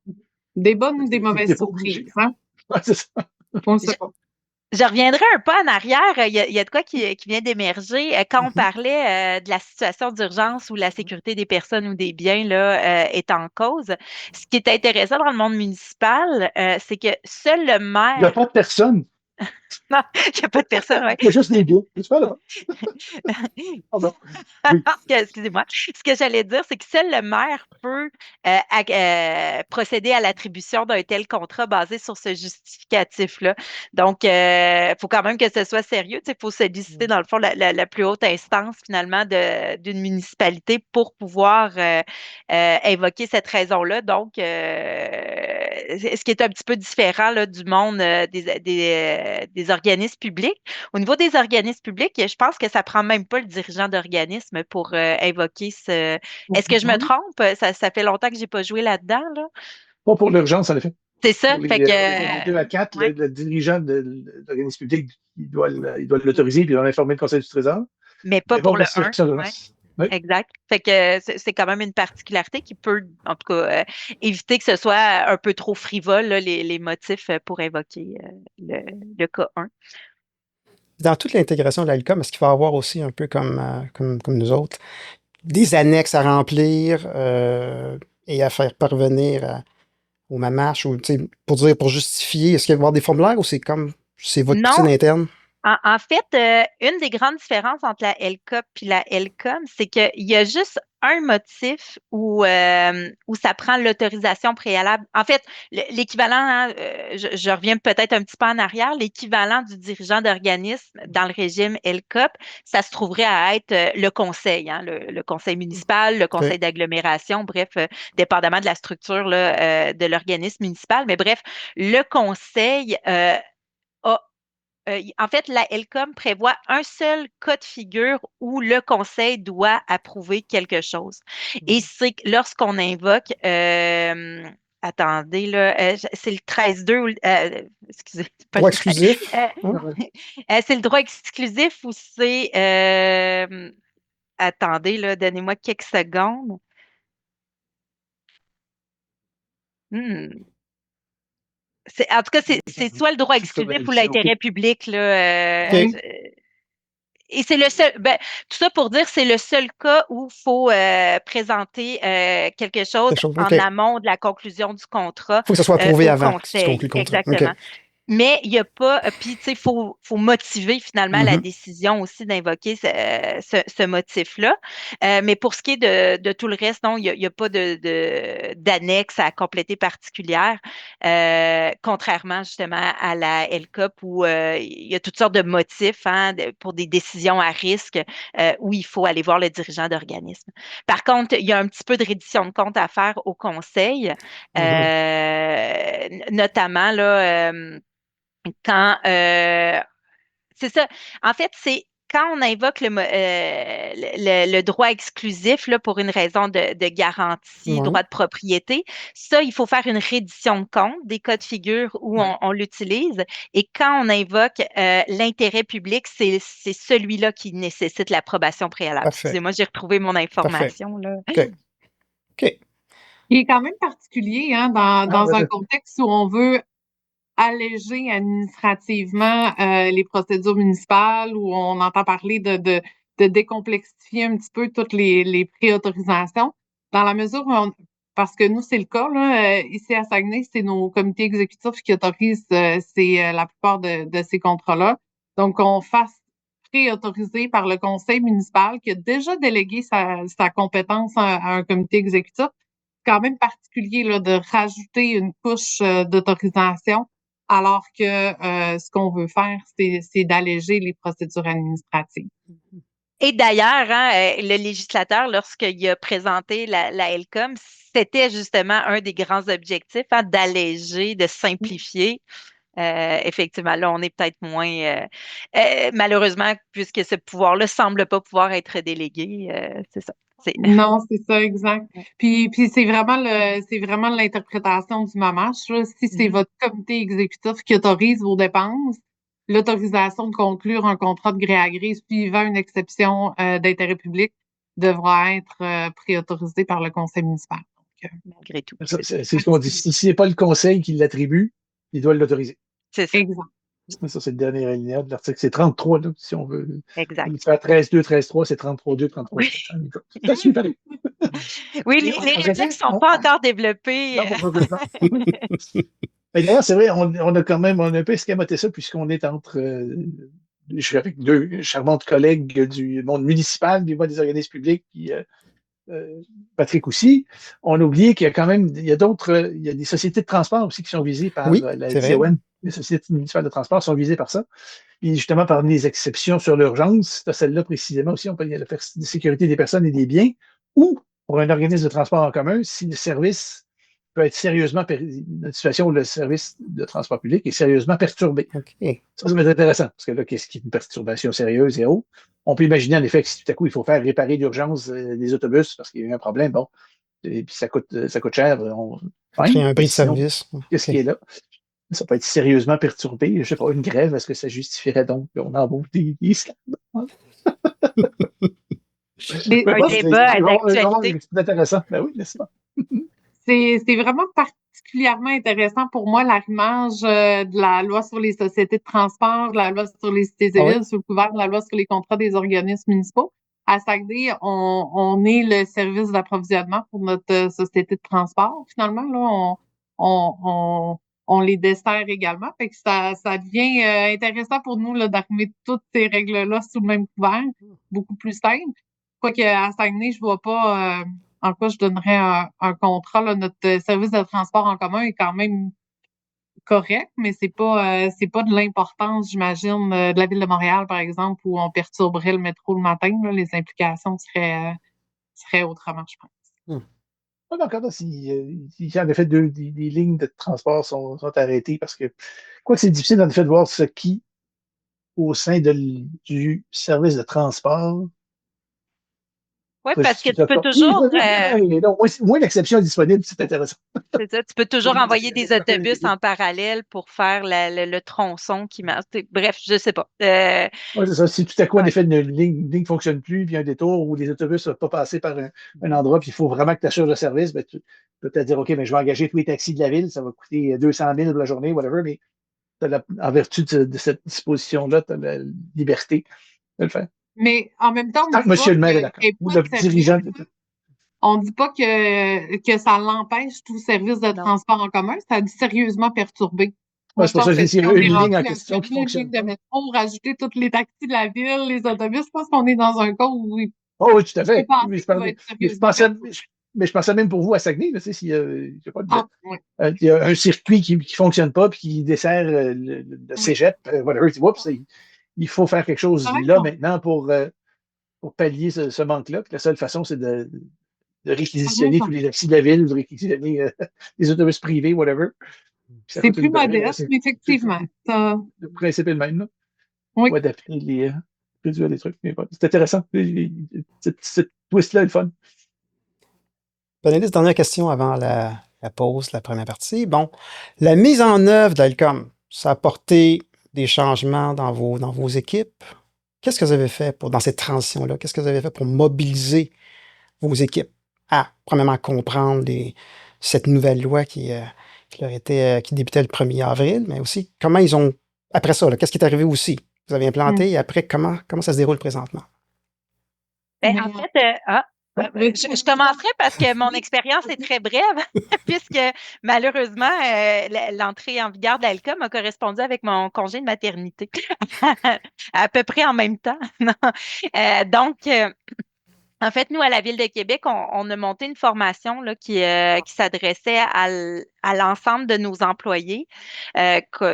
Des bonnes ou des mauvaises surprises, hein? Ouais, c'est ça. On le sait pas. Je reviendrai un peu en arrière. Il y a de quoi qui vient d'émerger. Quand on parlait de la situation d'urgence où la sécurité des personnes ou des biens là, est en cause, ce qui est intéressant dans le monde municipal, c'est que seul le Il n'y a maire. pas de personne. Non, il n'y a pas de personne, oui. Il y a juste des biens. C'est pas là. Pardon. Oui. Excusez-moi. Ce que j'allais dire, c'est que seul le maire peut procéder à l'attribution d'un tel contrat basé sur ce justificatif-là. Donc, il faut quand même que ce soit sérieux. Il faut solliciter, dans le fond, la plus haute instance, finalement, d'une municipalité pour pouvoir invoquer cette raison-là. Donc, ce qui est un petit peu différent là, du monde des organismes publics. Au niveau des organismes publics, je pense que ça prend même pas le dirigeant d'organisme pour invoquer ce. Est-ce que je me trompe? Ça fait longtemps que j'ai pas joué là-dedans, là. Pas pour l'urgence, en effet. C'est ça. Pour Fait les 2 à que 4, ouais. le dirigeant de l'organisme public, il doit l'autoriser puis il doit informer le Conseil du Trésor. Mais pas Mais pour bon, le c'est 1. Ouais. Oui. Exact. Fait que c'est quand même une particularité qui peut, en tout cas, éviter que ce soit un peu trop frivole, là, les motifs pour invoquer le cas 1. Dans toute l'intégration de l'ALCOM, est-ce qu'il va y avoir aussi un peu comme nous autres, des annexes à remplir et à faire parvenir au MAMACH ou pour justifier? Est-ce qu'il va y avoir des formulaires ou c'est votre Non. poutine interne? En fait, une des grandes différences entre la LCOP et la LCOM, c'est qu'il y a juste un motif où ça prend l'autorisation préalable. En fait, l'équivalent, hein, je reviens peut-être un petit peu en arrière, l'équivalent du dirigeant d'organisme dans le régime LCOP, ça se trouverait à être le conseil, hein, le conseil municipal, le conseil d'agglomération, bref, dépendamment de la structure là, de l'organisme municipal. Mais bref, le conseil a en fait, la LCOM prévoit un seul cas de figure où le conseil doit approuver quelque chose. Et c'est lorsqu'on invoque, attendez, là, c'est le 13.2, excusez. Droit exclusif. C'est le droit exclusif ou c'est, attendez, là, donnez-moi quelques secondes. En tout cas, c'est soit le droit exclusif ou l'intérêt public, là. Et c'est le seul, tout ça pour dire, c'est le seul cas où il faut présenter quelque chose en amont de la conclusion du contrat. Il faut que ça soit approuvé avant conseil. que tu conclues le contrat. Exactement. Mais il n'y a pas, puis tu sais, faut motiver finalement la décision aussi d'invoquer ce motif-là. Mais pour ce qui est de tout le reste, non, il n'y a pas d'annexe à compléter particulière, contrairement justement à la LCOP où il y a toutes sortes de motifs hein, pour des décisions à risque où il faut aller voir le dirigeant d'organisme. Par contre, il y a un petit peu de reddition de compte à faire au conseil, notamment là. Quand c'est ça. En fait, c'est quand on invoque le droit exclusif là, pour une raison de garantie, droit de propriété, ça, il faut faire une reddition de compte des cas de figure où on l'utilise. Et quand on invoque l'intérêt public, c'est celui-là qui nécessite l'approbation préalable. Excusez-moi, j'ai retrouvé mon information. Là. OK. Il est quand même particulier hein, dans un contexte où on veut alléger administrativement les procédures municipales, où on entend parler de décomplexifier un petit peu toutes les préautorisations, dans la mesure où parce que nous, c'est le cas, là, ici à Saguenay, c'est nos comités exécutifs qui autorisent la plupart de ces contrats-là. Donc, on fasse préautorisé par le conseil municipal qui a déjà délégué sa compétence à un comité exécutif. C'est quand même particulier là, de rajouter une couche d'autorisation alors que ce qu'on veut faire, c'est d'alléger les procédures administratives. Et d'ailleurs, hein, le législateur, lorsqu'il a présenté la LCOM, c'était justement un des grands objectifs, hein, d'alléger, de simplifier. Effectivement, là, on est peut-être moins... malheureusement, puisque ce pouvoir-là semble pas pouvoir être délégué, c'est ça. Non, c'est ça, exact. Puis c'est vraiment l'interprétation du MAMACH. Là. Si c'est votre comité exécutif qui autorise vos dépenses, l'autorisation de conclure un contrat de gré à gré suivant une exception d'intérêt public devra être préautorisée par le conseil municipal. Donc, malgré tout. C'est ce qu'on dit. Si ce n'est pas le conseil qui l'attribue, il doit l'autoriser. C'est ça. Exact. Ça, c'est le dernier alinéa de l'article. C'est 33, là, si on veut. Exact. Faire 13.2, 13.3, c'est 33.2, 33.3. C'est super. Oui, les règles ne sont pas encore développées. Mais d'ailleurs, c'est vrai, on a un peu escamoté ça puisqu'on est entre... je suis avec deux charmantes collègues du monde municipal, du monde des organismes publics, puis Patrick aussi. On a oublié qu'il y a quand même... Il y a des sociétés de transport aussi qui sont visées par la DON. Les sociétés municipales de transport sont visées par ça. Puis justement, parmi les exceptions sur l'urgence, tu as celle-là précisément aussi, on peut y aller la sécurité des personnes et des biens, ou pour un organisme de transport en commun, si le service peut être sérieusement, une situation où le service de transport public est sérieusement perturbé. Okay. Ça va être intéressant, parce que là, qu'est-ce qui est une perturbation sérieuse et autre? On peut imaginer en effet que si tout à coup, il faut faire réparer d'urgence des autobus parce qu'il y a eu un problème, bon, et puis ça coûte cher. Créer un prix de service. Qu'est-ce qui est là? Ça peut être sérieusement perturbé. Je ne sais pas, une grève, est-ce que ça justifierait donc qu'on embauche des slams? Un débat d'actualité. C'est intéressant. Ben oui, n'est-ce pas? C'est vraiment particulièrement intéressant pour moi l'arrimage de la loi sur les sociétés de transport, de la loi sur les cités et villes, sous le couvert de la loi sur les contrats des organismes municipaux. À Saguenay, on est le service d'approvisionnement pour notre société de transport. Finalement, là, on les dessert également. Fait que ça devient intéressant pour nous là, d'arrimer toutes ces règles-là sous le même couvert, beaucoup plus simple. Quoique à Saguenay, je vois pas en quoi je donnerais un contrat. Là. Notre service de transport en commun est quand même correct, mais c'est pas de l'importance, j'imagine, de la Ville de Montréal, par exemple, où on perturberait le métro le matin. Là, les implications seraient autrement, je pense. Donc, si en effet des lignes de transport sont arrêtées, parce que quoi que c'est difficile en effet de voir ce qui, au sein du service de transport. Oui, parce que tu peux toujours. Moins d'exceptions disponibles, c'est intéressant. C'est ça. Tu peux toujours envoyer des autobus en parallèle pour faire le tronçon qui marche. Bref, je ne sais pas. Oui, c'est ça. Si tout à coup, en effet, une ligne ne fonctionne plus, puis un détour où les autobus ne peuvent pas passer par un endroit, puis il faut vraiment que tu assures le service, ben, tu peux te dire, OK, mais je vais engager tous les taxis de la ville, ça va coûter 200 000 pour la journée, whatever, mais en vertu de cette disposition-là, tu as la liberté de le faire. Mais en même temps, monsieur le maire est d'accord. Ou le dirigeant. On ne dit pas que ça l'empêche tout service de transport en commun, ça a dit sérieusement perturbé. Ouais, c'est pour ça que c'est une ligne en question qui fonctionne. Une ligne de métro, rajouter tous les taxis de la ville, les autobus, je pense qu'on est dans un cas où... Oh oui, tout à fait. Mais je pensais même pour vous à Saguenay, là, s'il y a un circuit qui ne fonctionne pas puis qui dessert le cégep, whatever, il faut faire quelque chose là maintenant pour pallier ce manque-là. Puis la seule façon, c'est de réquisitionner tous les taxis de la ville, de réquisitionner des autobus privés, whatever. C'est plus modeste, mais effectivement. Le principe est le même, là. Oui. Ou adapter réduire les trucs. Mais bon, c'est intéressant. Cette twist-là est le fun. Panélis, dernière question avant la pause, la première partie. Bon, la mise en œuvre d'Alcom, ça a apporté des changements dans vos équipes. Qu'est-ce que vous avez fait dans cette transition-là? Qu'est-ce que vous avez fait pour mobiliser vos équipes à, premièrement, comprendre cette nouvelle loi qui débutait le 1er avril, mais aussi comment ils ont, après ça, qu'est-ce qui est arrivé aussi? Vous avez implanté et après, comment ça se déroule présentement? En fait, Je commencerai parce que mon expérience est très brève, puisque malheureusement, l'entrée en vigueur de la LCOM a correspondu avec mon congé de maternité, à peu près en même temps. Non. Donc, en fait, nous, à la Ville de Québec, on a monté une formation là, qui s'adressait à l'ensemble de nos employés.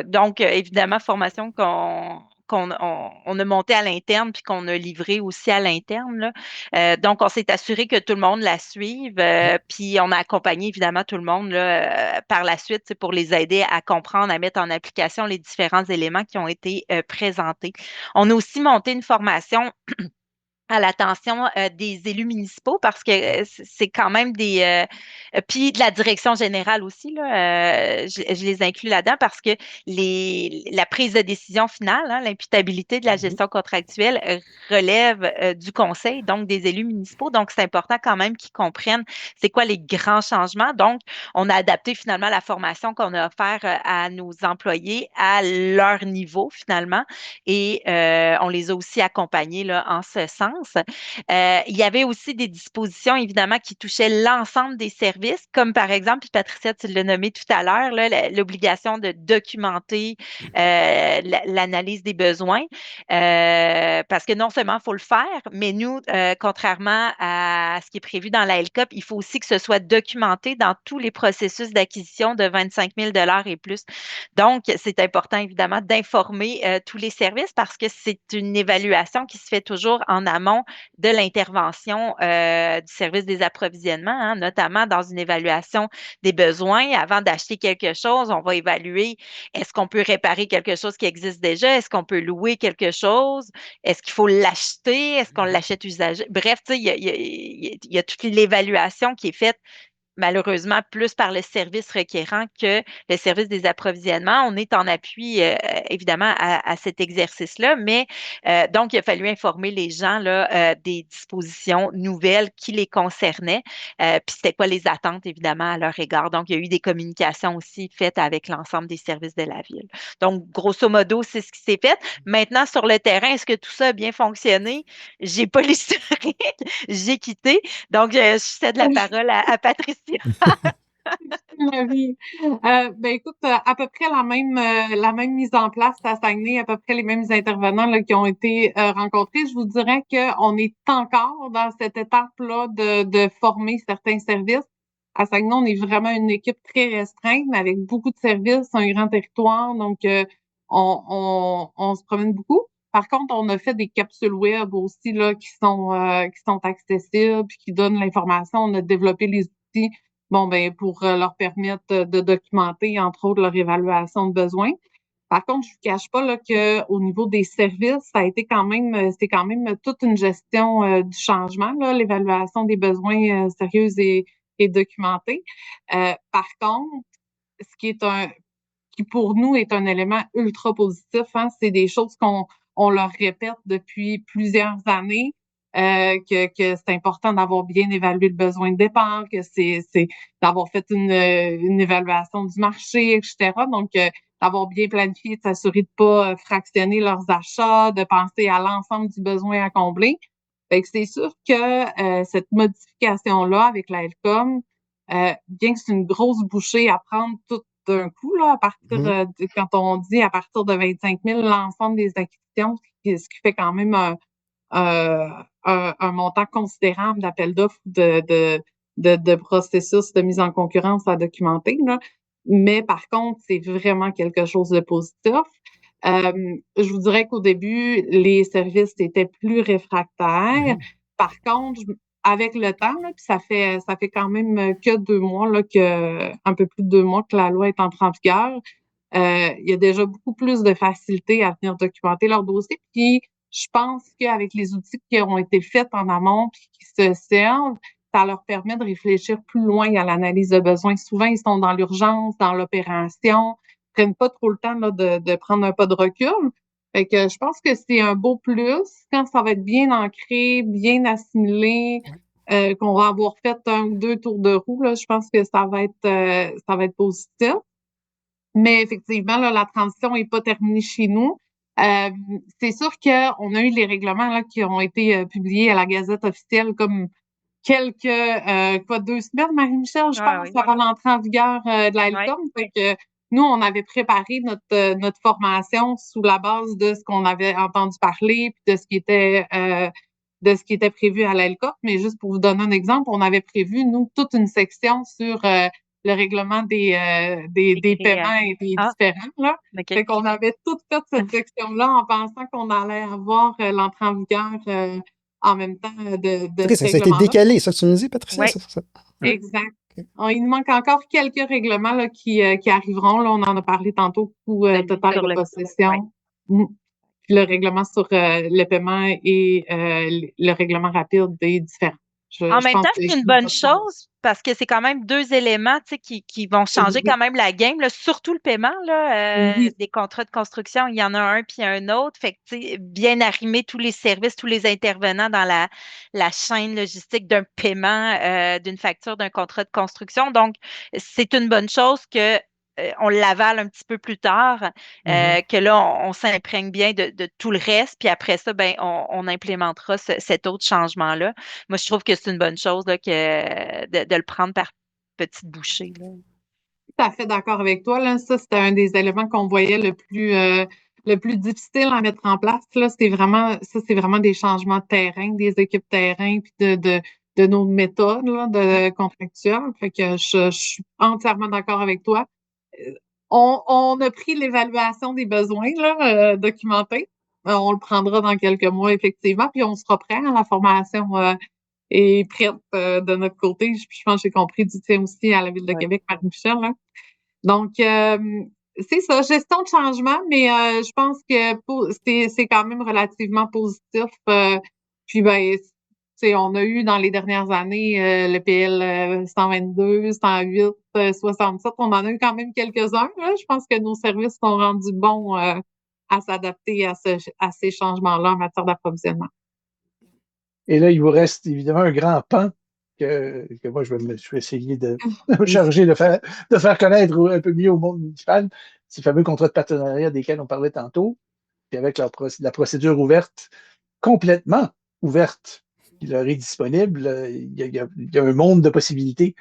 Donc, évidemment, formation qu'on a montée à l'interne puis qu'on a livrée aussi à l'interne, là. Donc, on s'est assuré que tout le monde la suive. Puis, on a accompagné évidemment tout le monde là, par la suite c'est pour les aider à comprendre, à mettre en application les différents éléments qui ont été présentés. On a aussi monté une formation à l'attention des élus municipaux parce que c'est quand même puis de la direction générale aussi là, je les inclus là-dedans parce que la prise de décision finale, hein, l'imputabilité de la gestion contractuelle relève du conseil, donc des élus municipaux. Donc, c'est important quand même qu'ils comprennent c'est quoi les grands changements. Donc, on a adapté finalement la formation qu'on a offert à nos employés à leur niveau finalement et on les a aussi accompagnés là, en ce sens. Il y avait aussi des dispositions, évidemment, qui touchaient l'ensemble des services, comme par exemple, puis Patricia, tu l'as nommé tout à l'heure, là, l'obligation de documenter l'analyse des besoins, parce que non seulement il faut le faire, mais nous, contrairement à ce qui est prévu dans la LCOP, il faut aussi que ce soit documenté dans tous les processus d'acquisition de 25 000 et plus. Donc, c'est important, évidemment, d'informer tous les services parce que c'est une évaluation qui se fait toujours en amont de l'intervention du service des approvisionnements, hein, notamment dans une évaluation des besoins. Avant d'acheter quelque chose, on va évaluer est-ce qu'on peut réparer quelque chose qui existe déjà? Est-ce qu'on peut louer quelque chose? Est-ce qu'il faut l'acheter? Est-ce qu'on l'achète usagé? Bref, tu sais, il y a toute l'évaluation qui est faite malheureusement plus par le service requérant que le service des approvisionnements. On est en appui, évidemment, à cet exercice-là, mais donc, il a fallu informer les gens là, des dispositions nouvelles qui les concernaient, puis c'était quoi les attentes, évidemment, à leur égard. Donc, il y a eu des communications aussi faites avec l'ensemble des services de la ville. Donc, grosso modo, c'est ce qui s'est fait. Maintenant, sur le terrain, est-ce que tout ça a bien fonctionné? J'ai pas l'historique, j'ai quitté. Donc, je cède la parole à Patricia. Oui. Ben écoute, à peu près la même mise en place à Saguenay, à peu près les mêmes intervenants là, qui ont été rencontrés. Je vous dirais qu'on est encore dans cette étape-là de former certains services. À Saguenay, on est vraiment une équipe très restreinte, mais avec beaucoup de services, un grand territoire, donc on se promène beaucoup. Par contre, on a fait des capsules web aussi là qui sont accessibles, puis qui donnent l'information. On a développé les outils pour leur permettre de documenter, entre autres, leur évaluation de besoins. Par contre, je ne vous cache pas là, qu'au niveau des services, ça a été c'est quand même toute une gestion du changement, là, l'évaluation des besoins sérieux et documentés. Par contre, ce qui pour nous est un élément ultra positif, hein, c'est des choses qu'on leur répète depuis plusieurs années. Que c'est important d'avoir bien évalué le besoin de départ, que c'est d'avoir fait une évaluation du marché, etc. Donc, d'avoir bien planifié, de s'assurer de pas fractionner leurs achats, de penser à l'ensemble du besoin à combler. Fait que c'est sûr que cette modification-là avec la LCOM, bien que c'est une grosse bouchée à prendre tout d'un coup, là, à partir quand on dit à partir de 25 000, l'ensemble des acquisitions, ce qui fait quand même un montant considérable d'appels d'offres de processus de mise en concurrence à documenter, là. Mais par contre, c'est vraiment quelque chose de positif. Je vous dirais qu'au début, les services étaient plus réfractaires. Par contre, avec le temps, là, puis ça fait quand même que 2 mois, là, un peu plus de 2 mois que la loi est entrée en vigueur. Il y a déjà beaucoup plus de facilité à venir documenter leur dossier. Puis, je pense qu'avec les outils qui ont été faits en amont puis qui se servent, ça leur permet de réfléchir plus loin à l'analyse de besoins. Souvent, ils sont dans l'urgence, dans l'opération, ils prennent pas trop le temps là, de prendre un pas de recul. Fait que je pense que c'est un beau plus quand ça va être bien ancré, bien assimilé, qu'on va avoir fait 1 ou 2 tours de roue. Là, je pense que ça va être positif. Mais effectivement, là, la transition n'est pas terminée chez nous. C'est sûr qu'on a eu les règlements là, qui ont été publiés à la Gazette officielle comme quelques 2 semaines, Marie-Michel, je pense, oui. avant l'entrée en vigueur de la LCOM. Fait que nous, on avait préparé notre formation sous la base de ce qu'on avait entendu parler, puis de ce qui était prévu à la LCOM. Mais juste pour vous donner un exemple, on avait prévu, nous, toute une section sur le règlement des paiements et des différends. Là. Okay. Fait qu'on avait toute fait cette section-là en pensant qu'on allait avoir l'entrée en vigueur en même temps de okay, ça a été décalé, ça que tu me dis, Patricia? Oui. Ça. Exact. Okay. Il nous manque encore quelques règlements là, qui arriveront. Là, on en a parlé tantôt, coût total de possession. Puis le règlement sur le paiement et le règlement rapide des différents. En même temps, c'est une bonne chose parce que c'est quand même 2 éléments qui vont changer quand même la game, là, surtout le paiement là, des contrats de construction. Il y en a un puis un autre. Fait que bien arrimer tous les services, tous les intervenants dans la chaîne logistique d'un paiement, d'une facture, d'un contrat de construction. Donc, c'est une bonne chose que on l'avale un petit peu plus tard, que là, on s'imprègne bien de tout le reste, puis après ça, ben, on implémentera cet autre changement-là. Moi, je trouve que c'est une bonne chose là, de le prendre par petites bouchées. Là. Tout à fait d'accord avec toi. Là. Ça, c'était un des éléments qu'on voyait le plus difficile à mettre en place. Là. C'est vraiment des changements de terrain, des équipes terrain, puis de nos méthodes là, de contractuelles. Fait que je suis entièrement d'accord avec toi. On a pris l'évaluation des besoins là, documentés. On le prendra dans quelques mois, effectivement, puis on sera prêt à la formation est prête de notre côté. Je pense que j'ai compris du tien aussi à la Ville de Québec, Marie-Michel. Là. Donc, c'est ça, gestion de changement, mais je pense que c'est quand même relativement positif. Puis, ben, on a eu dans les dernières années le PL 122, 108, 67. On en a eu quand même quelques-uns. Là. Je pense que nos services sont rendus bons à s'adapter à ces changements-là en matière d'approvisionnement. Et là, il vous reste évidemment un grand pan que moi, je vais essayer de me charger de faire connaître un peu mieux au monde municipal, ces fameux contrats de partenariat desquels on parlait tantôt, puis avec la procédure ouverte, complètement ouverte, qui leur est disponible. Il y a un monde de possibilités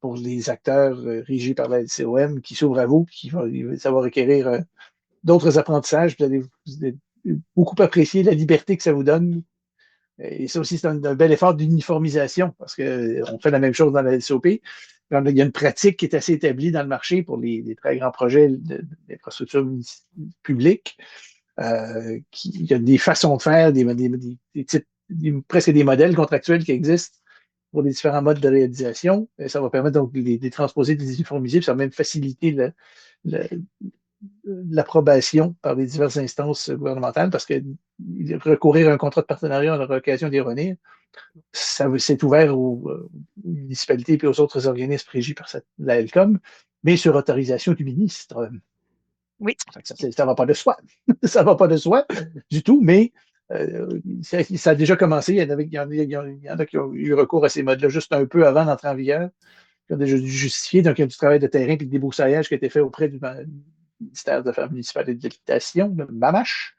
pour les acteurs régis par la LCOM qui s'ouvrent à vous, qui vont savoir requérir d'autres apprentissages. Vous allez beaucoup apprécier la liberté que ça vous donne. Et ça aussi, c'est un bel effort d'uniformisation parce qu'on fait la même chose dans la LCOP. Il y a une pratique qui est assez établie dans le marché pour les très grands projets d'infrastructures publiques. Il y a des façons de faire, des types, presque des modèles contractuels qui existent pour les différents modes de réalisation. Et ça va permettre donc de les transposer, de les uniformiser, puis ça va même faciliter l'approbation par les diverses instances gouvernementales parce que recourir à un contrat de partenariat, on aura l'occasion d'y revenir. C'est ouvert aux municipalités et aux autres organismes régis par la LCOM, mais sur autorisation du ministre. Oui. Ça ne va pas de soi. Ça ne va pas de soi du tout, mais ça a déjà commencé. Il y en a qui ont eu recours à ces modes-là juste un peu avant d'entrer en vigueur, qui ont déjà dû justifier. Donc, il y a du travail de terrain et du débroussaillage qui a été fait auprès du ministère des Affaires municipales et de l'Habitation, le MAMACH.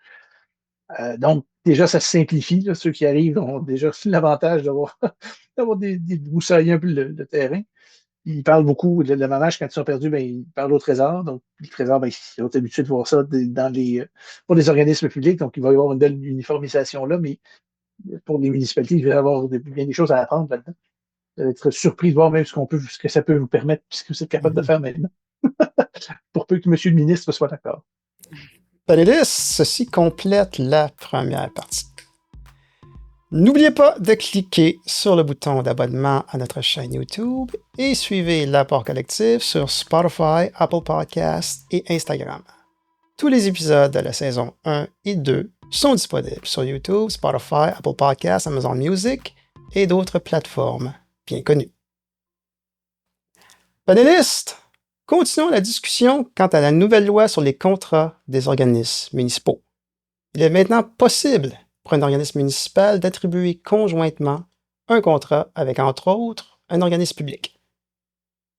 Donc, déjà, ça se simplifie. Là. Ceux qui arrivent ont déjà l'avantage d'avoir débroussaillé un peu le terrain. Ils parlent beaucoup de la MAMACH, quand ils sont perdus, ben, ils parlent au Trésor. Donc, le Trésor, ben, ils ont l'habitude de voir ça pour les organismes publics. Donc, il va y avoir une belle uniformisation là, mais pour les municipalités, il va y avoir bien des choses à apprendre là-dedans. Vous allez être surpris de voir même ce que ça peut vous permettre, puisque vous êtes capable de faire maintenant. Pour peu que M. le ministre soit d'accord. Panélistes, ceci complète la première partie. N'oubliez pas de cliquer sur le bouton d'abonnement à notre chaîne YouTube et suivez l'apport collectif sur Spotify, Apple Podcasts et Instagram. Tous les épisodes de la saison 1 et 2 sont disponibles sur YouTube, Spotify, Apple Podcasts, Amazon Music et d'autres plateformes bien connues. Panélistes, continuons la discussion quant à la nouvelle loi sur les contrats des organismes municipaux. Il est maintenant possible pour un organisme municipal d'attribuer conjointement un contrat avec, entre autres, un organisme public.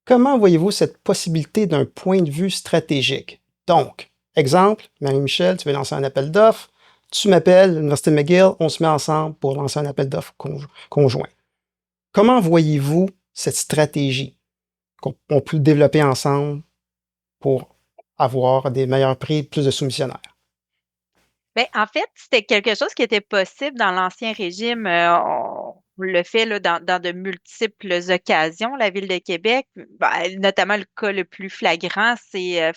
Comment voyez-vous cette possibilité d'un point de vue stratégique? Donc, exemple, Marie-Michel, tu veux lancer un appel d'offres, tu m'appelles, l'Université McGill, on se met ensemble pour lancer un appel d'offres conjoint. comment voyez-vous cette stratégie qu'on peut développer ensemble pour avoir des meilleurs prix, plus de soumissionnaires? Ben, en fait, c'était quelque chose qui était possible dans l'Ancien Régime. On le fait là, dans de multiples occasions. La Ville de Québec, ben, notamment le cas le plus flagrant, c'est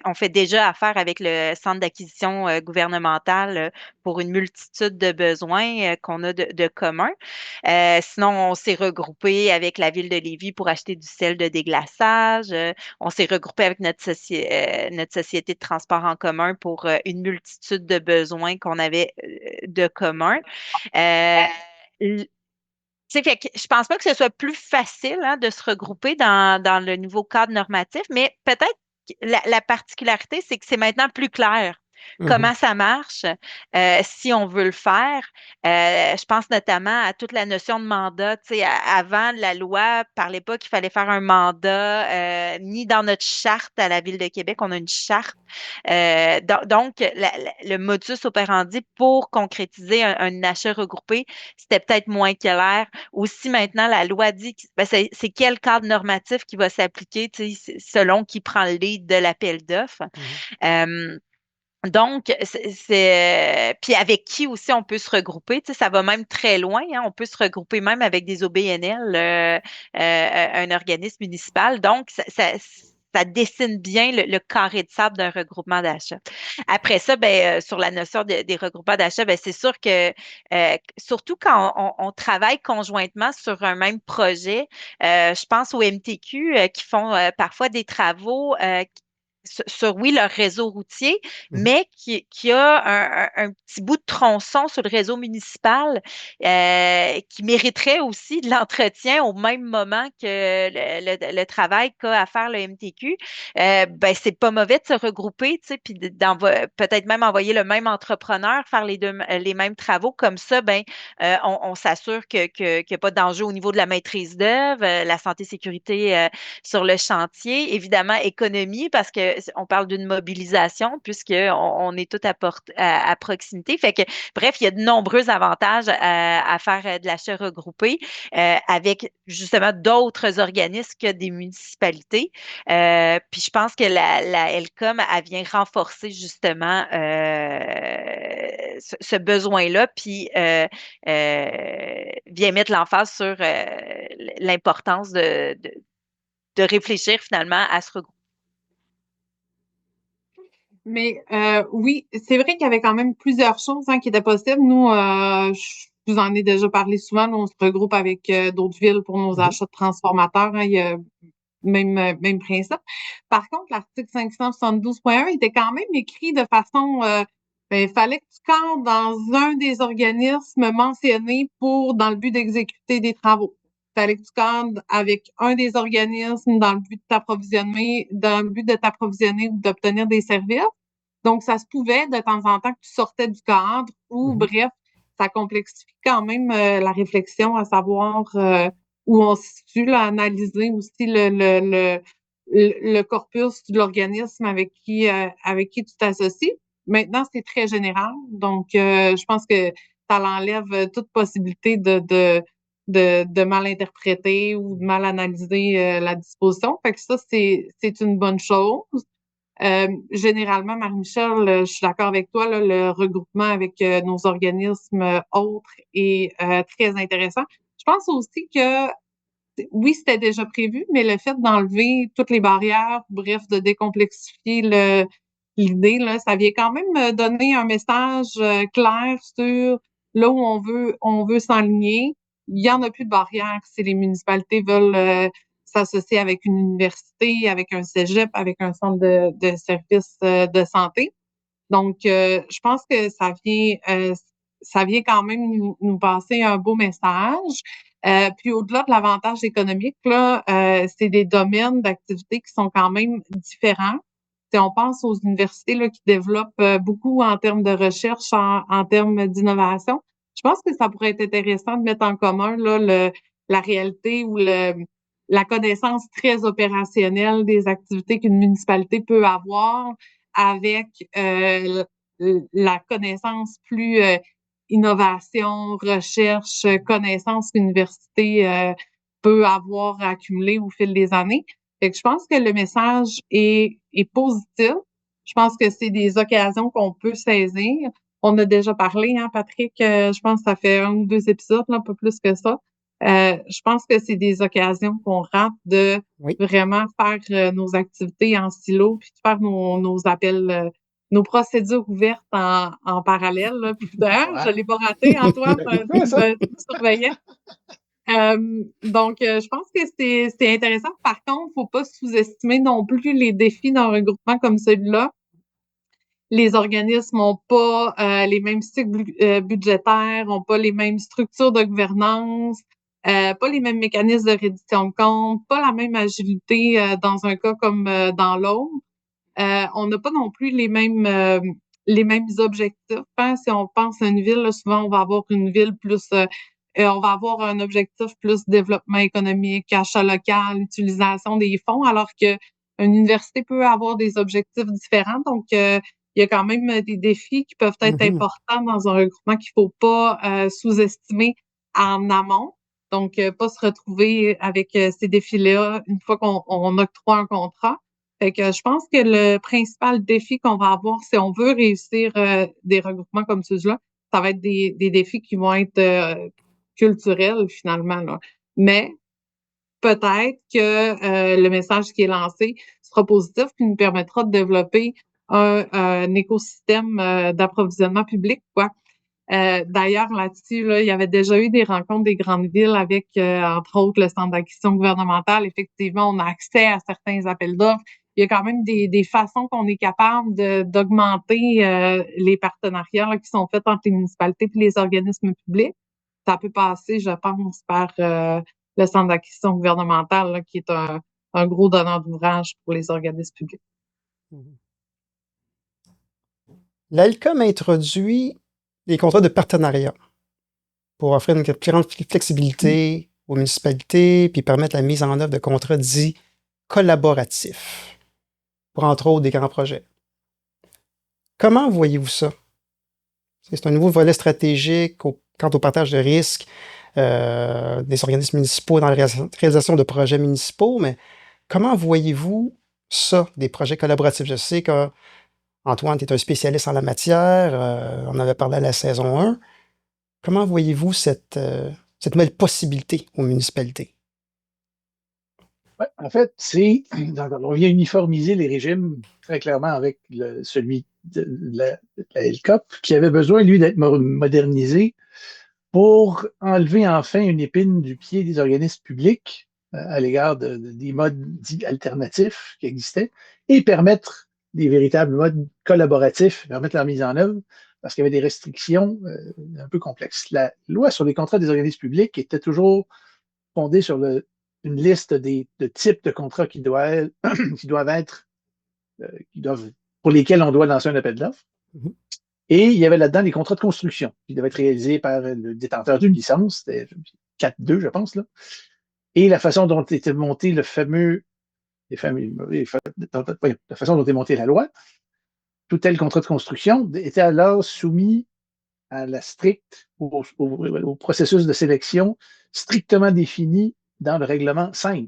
on fait déjà affaire avec le Centre d'acquisition gouvernementale pour une multitude de besoins qu'on a de commun. Sinon, on s'est regroupé avec la Ville de Lévis pour acheter du sel de déglaçage. On s'est regroupé avec notre société de transport en commun pour une multitude de besoins qu'on avait de commun. Euh, l- Tu sais, fait que je pense pas que ce soit plus facile hein, de se regrouper dans le nouveau cadre normatif, mais peut-être que la particularité, c'est que c'est maintenant plus clair Mhm. comment ça marche, si on veut le faire. Je pense notamment à toute la notion de mandat. Tu sais, avant, la loi parlait pas qu'il fallait faire un mandat, ni dans notre charte à la Ville de Québec, on a une charte. Donc, le modus operandi pour concrétiser un achat regroupé, c'était peut-être moins clair. Aussi, maintenant, la loi dit que ben, c'est quel cadre normatif qui va s'appliquer, tu sais, selon qui prend le lead de l'appel d'offres. Mhm. Euh, donc, puis avec qui aussi on peut se regrouper, tu sais, ça va même très loin, hein, on peut se regrouper même avec des OBNL, un organisme municipal. Donc, ça dessine bien le carré de sable d'un regroupement d'achat. Après ça, ben, sur la notion des regroupements d'achat, ben, c'est sûr que, surtout quand on travaille conjointement sur un même projet, je pense aux MTQ qui font parfois des travaux sur, oui, leur réseau routier, Mhm. mais qui a un petit bout de tronçon sur le réseau municipal qui mériterait aussi de l'entretien au même moment que le travail qu'a à faire le MTQ. Ben, c'est pas mauvais de se regrouper, tu sais, puis peut-être même envoyer le même entrepreneur faire les mêmes travaux. Comme ça, ben, on s'assure qu'il n'y a pas d'enjeu au niveau de la maîtrise d'œuvre, la santé-sécurité sur le chantier. Évidemment, économie, parce qu'on parle d'une mobilisation, puisqu'on est tout à proximité. Fait que, bref, il y a de nombreux avantages à faire de l'achat regroupé avec justement d'autres organismes que des municipalités. Puis je pense que la LCOM, elle vient renforcer justement ce besoin-là, puis vient mettre l'emphase sur l'importance de réfléchir finalement à se regrouper. Mais oui, c'est vrai qu'il y avait quand même plusieurs choses hein, qui étaient possibles. Nous, je vous en ai déjà parlé souvent, nous, on se regroupe avec d'autres villes pour nos Mhm. achats de transformateurs. Hein, il y a même principe. Par contre, l'article 572.1 était quand même écrit de façon, ben, il fallait que tu comptes dans un des organismes mentionnés dans le but d'exécuter des travaux. Il fallait que tu comptes avec un des organismes dans le but de t'approvisionner ou d'obtenir des services. Donc, ça se pouvait de temps en temps que tu sortais du cadre ou, Mhm. bref, ça complexifie quand même la réflexion à savoir où on se situe, là, analyser aussi le corpus de l'organisme avec qui tu t'associes. Maintenant, c'est très général, donc je pense que ça l'enlève toute possibilité de mal interpréter ou de mal analyser la disposition. Fait que ça, c'est une bonne chose. Généralement, Marie-Michel, je suis d'accord avec toi, là, le regroupement avec nos organismes autres est très intéressant. Je pense aussi que oui, c'était déjà prévu, mais le fait d'enlever toutes les barrières, bref, de décomplexifier l'idée, là, ça vient quand même donner un message clair sur là où on veut s'enligner. Il y en a plus de barrières si les municipalités veulent s'associer avec une université, avec un cégep, avec un centre de services de santé. Donc, je pense que ça vient quand même nous passer un beau message. Puis au-delà de l'avantage économique, là, c'est des domaines d'activité qui sont quand même différents. Si on pense aux universités là, qui développent beaucoup en termes de recherche, en termes d'innovation, je pense que ça pourrait être intéressant de mettre en commun là, la réalité ou la connaissance très opérationnelle des activités qu'une municipalité peut avoir avec la connaissance plus innovation, recherche, connaissances que l'université peut avoir accumulées au fil des années. Fait que je pense que le message est positif. Je pense que c'est des occasions qu'on peut saisir. On a déjà parlé, hein, Patrick, je pense que ça fait 1 ou 2 épisodes, là, pas plus que ça. Je pense que c'est des occasions qu'on rate de Oui. vraiment faire nos activités en silo, puis de faire nos appels, nos procédures ouvertes en parallèle. Là. Puis d'ailleurs, je l'ai pas raté, Antoine, tu me surveillais. Donc, je pense que c'est intéressant. Par contre, faut pas sous-estimer non plus les défis d'un regroupement comme celui-là. Les organismes n'ont pas les mêmes cycles budgétaires, n'ont pas les mêmes structures de gouvernance, pas les mêmes mécanismes de reddition de comptes, pas la même agilité dans un cas comme dans l'autre. On n'a pas non plus les mêmes objectifs. Hein. Si on pense à une ville, là, souvent on va avoir une ville plus on va avoir un objectif plus développement économique, achat local, utilisation des fonds, alors que une université peut avoir des objectifs différents. Donc, il y a quand même des défis qui peuvent être importants dans un regroupement qu'il faut pas sous-estimer en amont. Donc, pas se retrouver avec ces défis-là une fois qu'on octroie un contrat. Fait que je pense que le principal défi qu'on va avoir, si on veut réussir des regroupements comme ceux-là, ça va être des défis qui vont être culturels finalement. Là. Mais peut-être que le message qui est lancé sera positif puis nous permettra de développer un écosystème d'approvisionnement public, quoi. D'ailleurs, là-dessus, là, il y avait déjà eu des rencontres des grandes villes avec, entre autres, le Centre d'acquisition gouvernementale. Effectivement, on a accès à certains appels d'offres. Il y a quand même des façons qu'on est capable d'augmenter les partenariats là, qui sont faits entre les municipalités et les organismes publics. Ça peut passer, je pense, par le Centre d'acquisition gouvernementale, là, qui est un gros donneur d'ouvrage pour les organismes publics. L'ALCOM a introduit des contrats de partenariat pour offrir une plus grande flexibilité aux municipalités puis permettre la mise en œuvre de contrats dits collaboratifs pour, entre autres, des grands projets. Comment voyez-vous ça? C'est un nouveau volet stratégique quant au partage de risques des organismes municipaux dans la réalisation de projets municipaux, mais comment voyez-vous ça, des projets collaboratifs? Je sais que Antoine, tu es un spécialiste en la matière, on avait parlé à la saison 1. Comment voyez-vous cette nouvelle possibilité aux municipalités? Ouais, en fait, on vient uniformiser les régimes très clairement avec celui de la LCOP, qui avait besoin, lui, d'être modernisé pour enlever enfin une épine du pied des organismes publics à l'égard des modes dits alternatifs qui existaient et permettre des véritables modes collaboratifs, permettre leur mise en œuvre, parce qu'il y avait des restrictions un peu complexes. La loi sur les contrats des organismes publics était toujours fondée sur une liste de types de contrats qui doivent être, pour lesquels on doit lancer un appel d'offres. Mm-hmm. Et il y avait là-dedans des contrats de construction qui devaient être réalisés par le détenteur d'une licence, c'était 4.2, je pense, là. Et la façon dont était monté la façon dont est montée la loi, tout tel contrat de construction était alors soumis à au processus de sélection strictement défini dans le règlement 5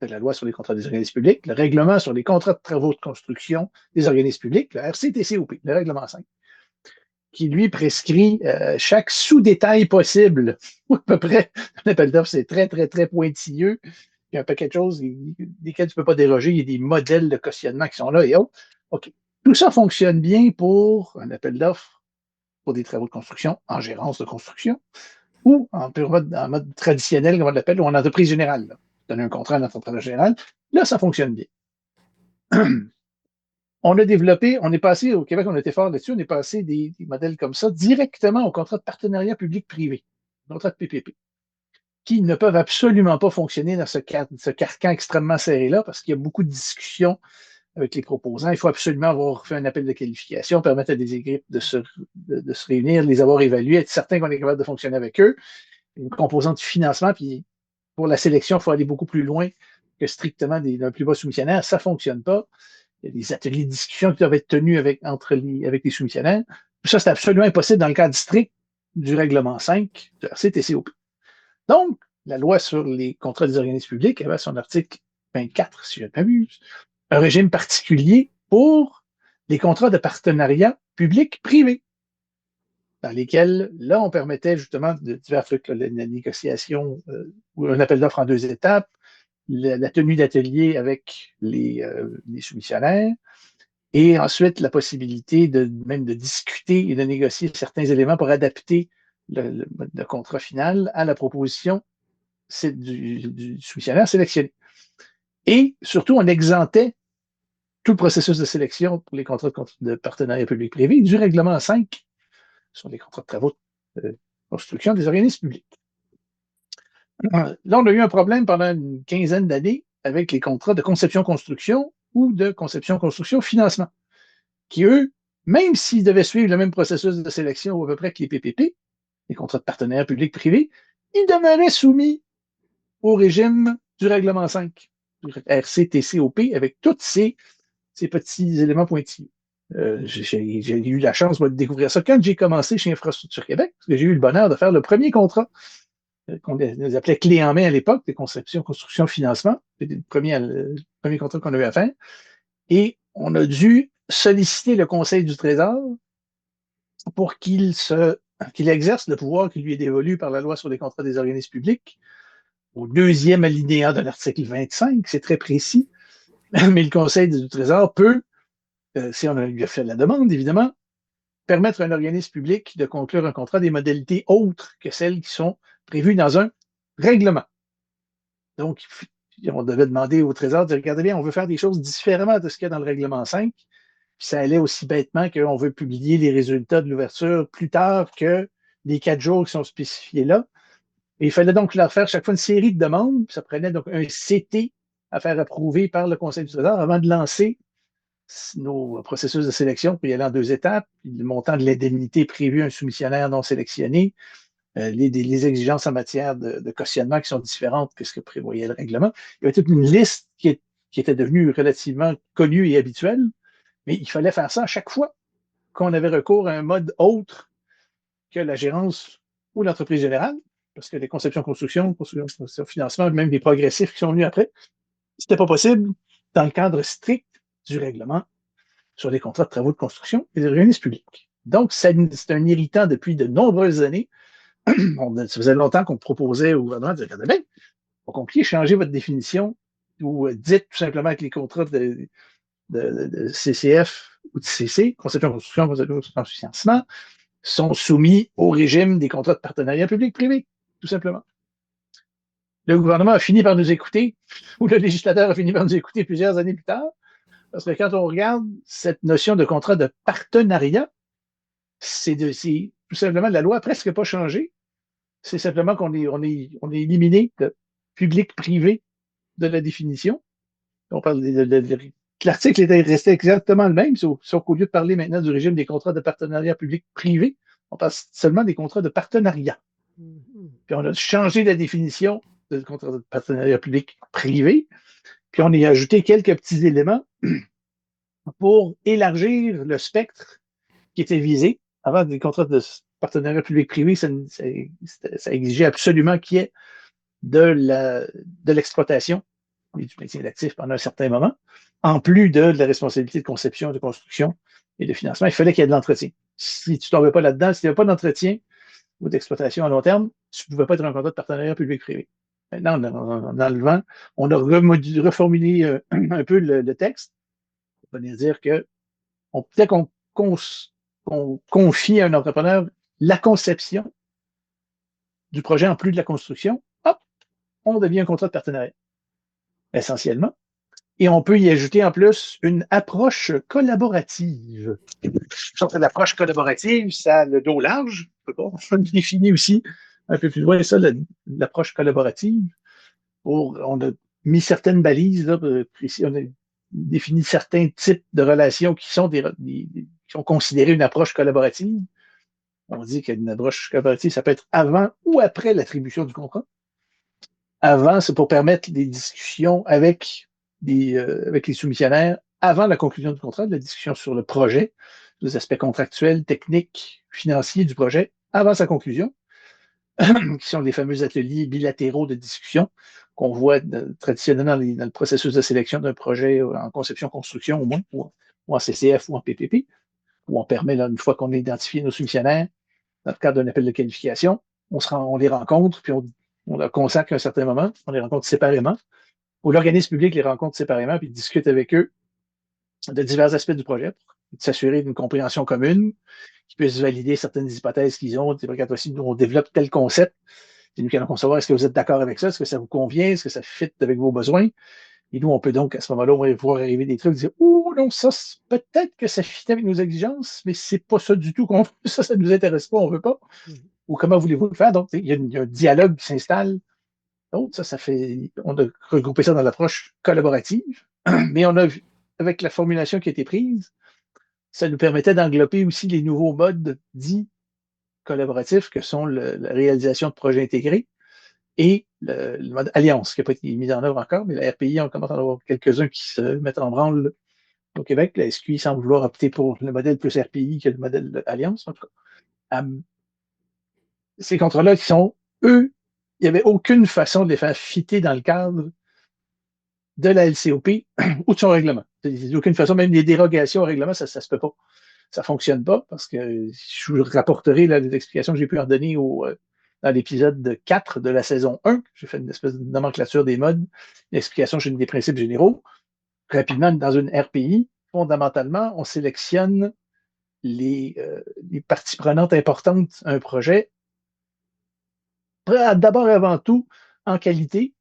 de la loi sur les contrats des organismes publics, le règlement sur les contrats de travaux de construction des organismes publics, le RCTCOP, le règlement 5, qui lui prescrit chaque sous-détail possible, à peu près. Un appel d'offres, c'est très, très, très pointilleux. Il y a un paquet de choses desquelles tu ne peux pas déroger. Il y a des modèles de cautionnement qui sont là et autres. OK. Tout ça fonctionne bien pour un appel d'offres pour des travaux de construction en gérance de construction ou en mode traditionnel, comme on l'appelle, ou en entreprise générale. Là. Donner un contrat à un entrepreneur général. Là, ça fonctionne bien. On a développé, on est passé, au Québec, on était fort là-dessus, on est passé des modèles comme ça directement au contrat de partenariat public-privé, contrat de PPP, qui ne peuvent absolument pas fonctionner dans ce carcan extrêmement serré-là parce qu'il y a beaucoup de discussions avec les proposants. Il faut absolument avoir fait un appel de qualification, permettre à des équipes de se réunir, de les avoir évalués, être certain qu'on est capable de fonctionner avec eux. Une composante de financement, puis pour la sélection, il faut aller beaucoup plus loin que strictement d'un plus bas soumissionnaire. Ça ne fonctionne pas. Il y a des ateliers de discussion qui doivent être tenus avec les soumissionnaires. Ça, c'est absolument impossible dans le cadre strict du règlement 5 de RCTCOP. Donc, la loi sur les contrats des organismes publics avait son article 24, si je ne m'abuse, un régime particulier pour les contrats de partenariat public-privé, dans lesquels, là, on permettait justement de divers trucs, la négociation ou un appel d'offres en 2 étapes, la tenue d'ateliers avec les soumissionnaires, et ensuite la possibilité même de discuter et de négocier certains éléments pour adapter le contrat final à la proposition du soumissionnaire sélectionné. Et surtout, on exemptait tout le processus de sélection pour les contrats de partenariat public-privé du règlement 5 sur les contrats de travaux de construction des organismes publics. Là, on a eu un problème pendant une quinzaine d'années avec les contrats de conception-construction ou de conception-construction-financement, qui, eux, même s'ils devaient suivre le même processus de sélection à peu près que les PPP, les contrats de partenariat public-privé, ils demeuraient soumis au régime du règlement 5, du RCTCOP, avec tous ces petits éléments pointillés. J'ai eu la chance de découvrir ça quand j'ai commencé chez Infrastructure Québec, parce que j'ai eu le bonheur de faire le premier contrat qu'on appelait clé en main à l'époque, des conceptions, construction, financement. C'était le premier contrat qu'on a eu à faire. Et on a dû solliciter le Conseil du Trésor pour qu'il exerce le pouvoir qui lui est dévolu par la loi sur les contrats des organismes publics, au 2e alinéa de l'article 25, c'est très précis. Mais le Conseil du Trésor peut, si on lui a fait la demande, évidemment, permettre à un organisme public de conclure un contrat des modalités autres que celles qui sont prévues dans un règlement. Donc, on devait demander au Trésor de dire, regardez bien, on veut faire des choses différemment de ce qu'il y a dans le règlement 5. Puis ça allait aussi bêtement qu'on veut publier les résultats de l'ouverture plus tard que les 4 jours qui sont spécifiés là. Et il fallait donc leur faire chaque fois une série de demandes. Ça prenait donc un CT à faire approuver par le Conseil du Trésor avant de lancer nos processus de sélection pour y aller en 2 étapes, le montant de l'indemnité prévue à un soumissionnaire non sélectionné, les exigences en matière de cautionnement qui sont différentes que ce que prévoyait le règlement. Il y avait toute une liste qui était devenue relativement connue et habituelle, mais il fallait faire ça à chaque fois qu'on avait recours à un mode autre que la gérance ou l'entreprise générale, parce que les conceptions-construction, financement, même les progressifs qui sont venus après, c'était pas possible dans le cadre strict du règlement sur les contrats de travaux de construction et des organismes publics. Donc, c'est un irritant depuis de nombreuses années. Ça faisait longtemps qu'on proposait au gouvernement de dire, regardez bien, faut compliquer, changer votre définition ou dites tout simplement que les contrats de CCF ou de CC, conception, construction, conception, financement, sont soumis au régime des contrats de partenariat public-privé, tout simplement. Le gouvernement a fini par nous écouter, ou le législateur a fini par nous écouter plusieurs années plus tard, parce que quand on regarde cette notion de contrat de partenariat, c'est tout simplement la loi n'a presque pas changé. C'est simplement qu'on est éliminé de public-privé de la définition. On parle l'article était resté exactement le même, sauf qu'au lieu de parler maintenant du régime des contrats de partenariat public-privé, on parle seulement des contrats de partenariat. Puis on a changé la définition de contrat de partenariat public-privé, puis on y a ajouté quelques petits éléments pour élargir le spectre qui était visé. Avant, des contrats de partenariat public-privé, ça exigeait absolument qu'il y ait de l'exploitation et du maintien d'actifs pendant un certain moment, en plus de la responsabilité de conception, de construction et de financement. Il fallait qu'il y ait de l'entretien. Si tu ne tombais pas là-dedans, s'il n'y avait pas d'entretien ou d'exploitation à long terme, tu ne pouvais pas être un contrat de partenariat public-privé. Maintenant, en enlevant, on a reformulé un peu le texte pour venir dire que peut-être qu'on confie à un entrepreneur la conception du projet en plus de la construction, hop, on devient un contrat de partenariat, essentiellement. Et on peut y ajouter en plus une approche collaborative. L'approche collaborative, ça a le dos large. On définit aussi un peu plus loin ça, l'approche collaborative. On a mis certaines balises, là, on a défini certains types de relations qui sont considérées une approche collaborative. On dit qu'une approche collaborative, ça peut être avant ou après l'attribution du contrat. Avant, c'est pour permettre des discussions avec les soumissionnaires avant la conclusion du contrat, de la discussion sur le projet, les aspects contractuels, techniques, financiers du projet, avant sa conclusion, qui sont les fameux ateliers bilatéraux de discussion qu'on voit traditionnellement dans le processus de sélection d'un projet en conception-construction au moins, ou en CCF ou en PPP, où on permet, là, une fois qu'on a identifié nos soumissionnaires, dans le cadre d'un appel de qualification, on les rencontre, puis on leur consacre un certain moment, on les rencontre séparément, ou l'organisme public les rencontre séparément, puis discute avec eux de divers aspects du projet pour s'assurer d'une compréhension commune, qu'ils puissent valider certaines hypothèses qu'ils ont. Quand aussi, nous, on développe tel concept, c'est nous qui allons savoir est-ce que vous êtes d'accord avec ça, est-ce que ça vous convient, est-ce que ça fit avec vos besoins. Et nous, on peut donc, à ce moment-là, on va voir arriver des trucs, dire ouh, non, ça, peut-être que ça fit avec nos exigences, mais c'est pas ça du tout qu'on veut, ça nous intéresse pas, on veut pas. Ou comment voulez-vous le faire? Donc, il y a un dialogue qui s'installe. Donc, ça fait, on a regroupé ça dans l'approche collaborative, mais on a vu, avec la formulation qui a été prise, ça nous permettait d'englober aussi les nouveaux modes dits collaboratifs que sont la réalisation de projets intégrés et le mode alliance qui n'a pas été mis en œuvre encore, mais la RPI, on commence à en avoir quelques-uns qui se mettent en branle au Québec. La SQI semble vouloir opter pour le modèle plus RPI que le modèle alliance, en tout cas. Ces contrats-là qui sont, eux, il n'y avait aucune façon de les faire fitter dans le cadre de la LCOP ou de son règlement. Il n'y a aucune façon, même les dérogations au règlement, ça ne se peut pas. Ça ne fonctionne pas parce que je vous rapporterai là, les explications que j'ai pu en donner dans l'épisode 4 de la saison 1. J'ai fait une espèce de nomenclature des modes, l'explication des principes généraux. Rapidement, dans une RPI, fondamentalement, on sélectionne les parties prenantes importantes à un projet, d'abord et avant tout en qualité,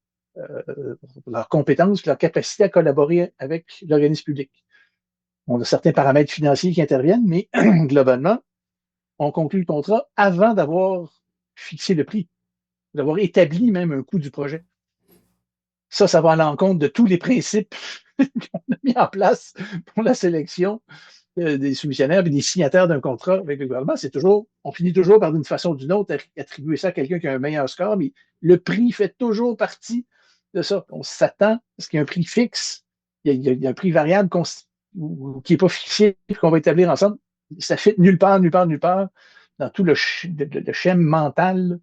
leurs compétences, leur capacité à collaborer avec l'organisme public. On a certains paramètres financiers qui interviennent, mais globalement, on conclut le contrat avant d'avoir fixé le prix, d'avoir établi même un coût du projet. Ça va à l'encontre de tous les principes qu'on a mis en place pour la sélection des soumissionnaires et des signataires d'un contrat avec le gouvernement. On finit toujours par d'une façon ou d'une autre attribuer ça à quelqu'un qui a un meilleur score, mais le prix fait toujours partie de ça. On s'attend à ce qu'il y ait un prix fixe, il y a un prix variable qui n'est pas fixé, qu'on va établir ensemble. Ça ne fit nulle part dans tout le schème mental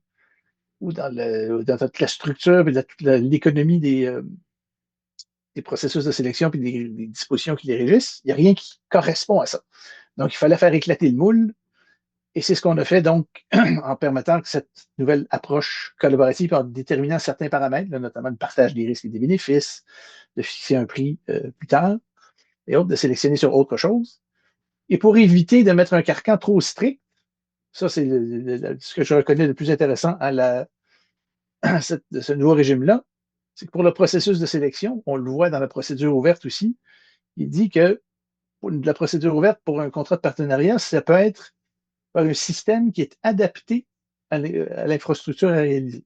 ou dans toute la structure et toute l'économie des processus de sélection et des dispositions qui les régissent. Il n'y a rien qui correspond à ça. Donc, il fallait faire éclater le moule. Et c'est ce qu'on a fait, donc, en permettant que cette nouvelle approche collaborative, en déterminant certains paramètres, là, notamment le partage des risques et des bénéfices, de fixer un prix plus tard, et autres, de sélectionner sur autre chose. Et pour éviter de mettre un carcan trop strict, ça, c'est ce que je reconnais le plus intéressant de ce nouveau régime-là, c'est que pour le processus de sélection, on le voit dans la procédure ouverte aussi, il dit que pour la procédure ouverte pour un contrat de partenariat, ça peut être par un système qui est adapté à l'infrastructure à réaliser.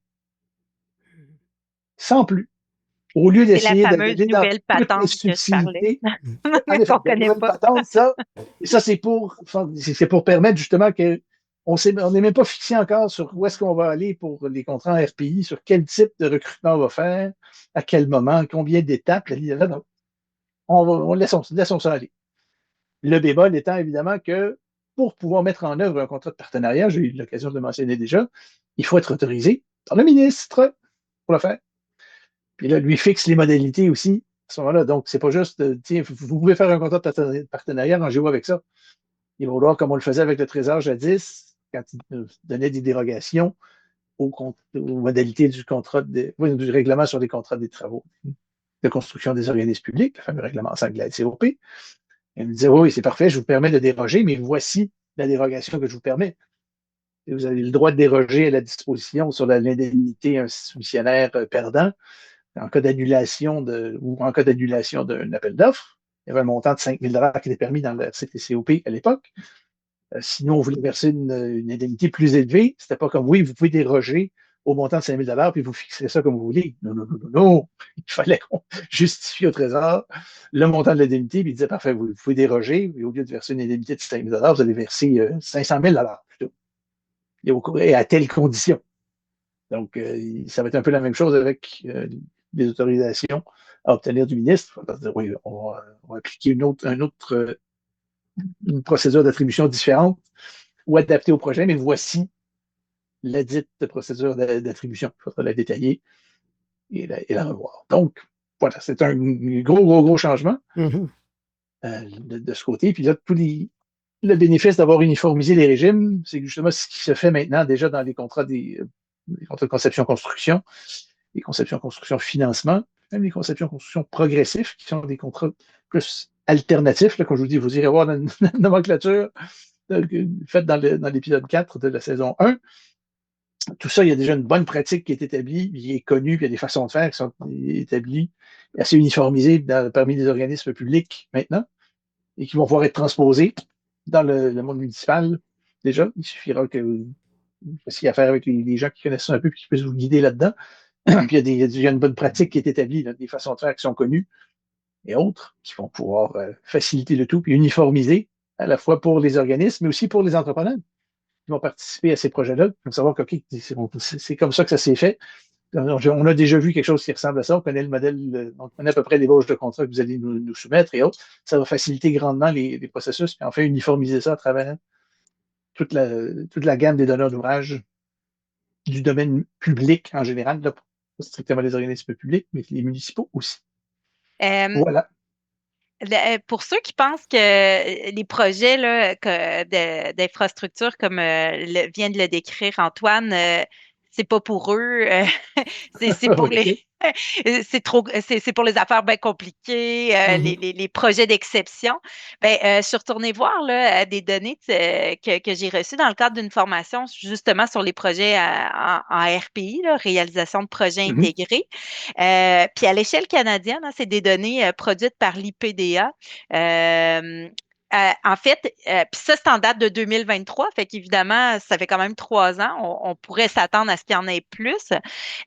Sans plus. Au lieu d'essayer d'aller dans toutes les subtilités, qu'on connaît pas. Patente, ça, c'est pour permettre justement on n'est même pas fixé encore sur où est-ce qu'on va aller pour les contrats en RPI, sur quel type de recrutement on va faire, à quel moment, combien d'étapes. Laissons ça aller. Le bémol étant évidemment que pour pouvoir mettre en œuvre un contrat de partenariat, j'ai eu l'occasion de le mentionner déjà, il faut être autorisé par le ministre pour le faire. Puis là, lui fixe les modalités aussi à ce moment-là. Donc, c'est pas juste, tiens, vous pouvez faire un contrat de partenariat, rangez-vous avec ça. Il va vouloir, comme on le faisait avec le Trésor jadis, quand il nous donnait des dérogations aux modalités du règlement sur les contrats des travaux de construction des organismes publics, le fameux règlement 5 de la COP. Il me disait, oui, c'est parfait, je vous permets de déroger, mais voici la dérogation que je vous permets. Et vous avez le droit de déroger à la disposition sur l'indemnité un soumissionnaire perdant en cas d'annulation ou en cas d'annulation d'un appel d'offres. Il y avait un montant de 5 000 $ qui était permis dans le CTCOP à l'époque. Sinon, on voulait verser une indemnité plus élevée. C'était pas comme, oui, vous pouvez déroger au montant de 5 000 $ puis vous fixerez ça comme vous voulez. Non, non, non, non, non. Il fallait qu'on justifie au Trésor le montant de l'indemnité, puis il disait, parfait, vous pouvez déroger, et au lieu de verser une indemnité de 5 000 $, vous allez verser 500 000 $ plutôt. Et à telle condition. Donc, ça va être un peu la même chose avec les autorisations à obtenir du ministre. Oui, on va appliquer une procédure d'attribution différente ou adaptée au projet, mais voici la dite procédure d'attribution. Il faudra la détailler et la revoir. Donc, voilà, c'est un gros changement de ce côté. Puis là, le bénéfice d'avoir uniformisé les régimes, c'est justement ce qui se fait maintenant déjà dans les contrats des contrats de conception-construction, les conception-construction-financement, même les conception-construction progressifs, qui sont des contrats plus alternatifs. Là, comme je vous dis, vous irez voir la nomenclature faite dans l'épisode 4 de la saison 1. Tout ça, il y a déjà une bonne pratique qui est établie, il est connu, puis il y a des façons de faire qui sont établies, assez uniformisées parmi les organismes publics maintenant, et qui vont pouvoir être transposées dans le monde municipal. Déjà, il suffira que vous fassiez affaire avec les gens qui connaissent ça un peu et qui puissent vous guider là-dedans. Puis il y a une bonne pratique qui est établie, là, des façons de faire qui sont connues et autres, qui vont pouvoir faciliter le tout, puis uniformiser à la fois pour les organismes, mais aussi pour les entrepreneurs qui vont participer à ces projets-là. Il faut savoir que c'est comme ça que ça s'est fait. On a déjà vu quelque chose qui ressemble à ça. On connaît le modèle, on connaît à peu près l'ébauche de contrat que vous allez nous soumettre et autres. Ça va faciliter grandement les processus, puis enfin uniformiser ça à travers toute la gamme des donneurs d'ouvrage du domaine public en général, là, pas strictement les organismes publics, mais les municipaux aussi. Voilà. Pour ceux qui pensent que les projets là, d'infrastructure, comme vient de le décrire Antoine, c'est pas pour eux, c'est pour Okay. c'est pour les affaires bien compliquées, les projets d'exception. Je suis retournée voir là, des données que j'ai reçues dans le cadre d'une formation justement sur les projets en RPI, là, réalisation de projets intégrés. Puis à l'échelle canadienne, hein, c'est des données produites par l'IPDA. En fait, puis ça, c'est en date de 2023, fait qu'évidemment, ça fait quand même 3 ans. On pourrait s'attendre à ce qu'il y en ait plus.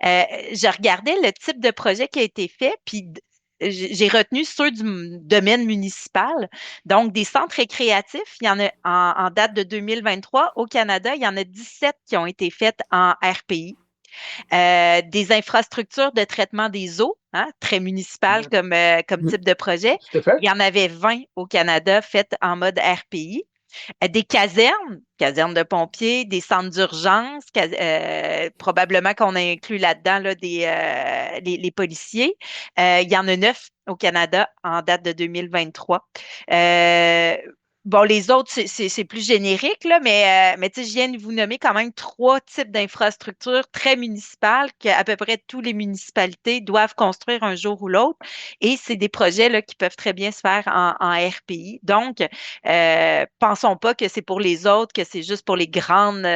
Je regardais le type de projet qui a été fait, puis j'ai retenu ceux du domaine municipal. Donc, des centres récréatifs, il y en a en date de 2023. Au Canada, il y en a 17 qui ont été faites en RPI. Des infrastructures de traitement des eaux, hein, très municipales comme type de projet. Il y en avait 20 au Canada faites en mode RPI. Des casernes de pompiers, des centres d'urgence, probablement qu'on a inclus là-dedans là, les policiers. Il y en a 9 au Canada en date de 2023. Bon, les autres, c'est plus générique, là, mais tu sais, je viens de vous nommer quand même 3 types d'infrastructures très municipales qu'à peu près toutes les municipalités doivent construire un jour ou l'autre. Et c'est des projets là, qui peuvent très bien se faire en RPI. Donc, pensons pas que c'est pour les autres, que c'est juste pour les grandes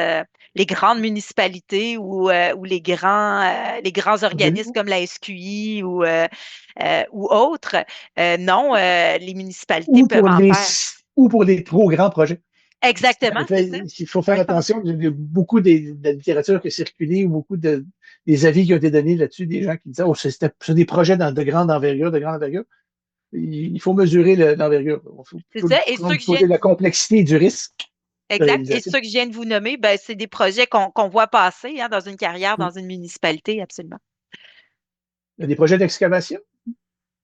municipalités ou les grands organismes comme la SQI ou autres. Non, les municipalités peuvent en faire. Ou pour des trop grands projets. Exactement, c'est ça. Il faut faire attention. Il y a beaucoup de la littérature qui a circulé, beaucoup des avis qui ont été donnés là-dessus, des gens qui disaient oh, c'est des projets de grande envergure, Il faut mesurer l'envergure. C'est ça. Et ceux que la complexité du risque. Exact. Et ceux que je viens de vous nommer, ben, c'est des projets qu'on voit passer hein, dans une carrière, dans une municipalité, absolument. Il y a des projets d'excavation?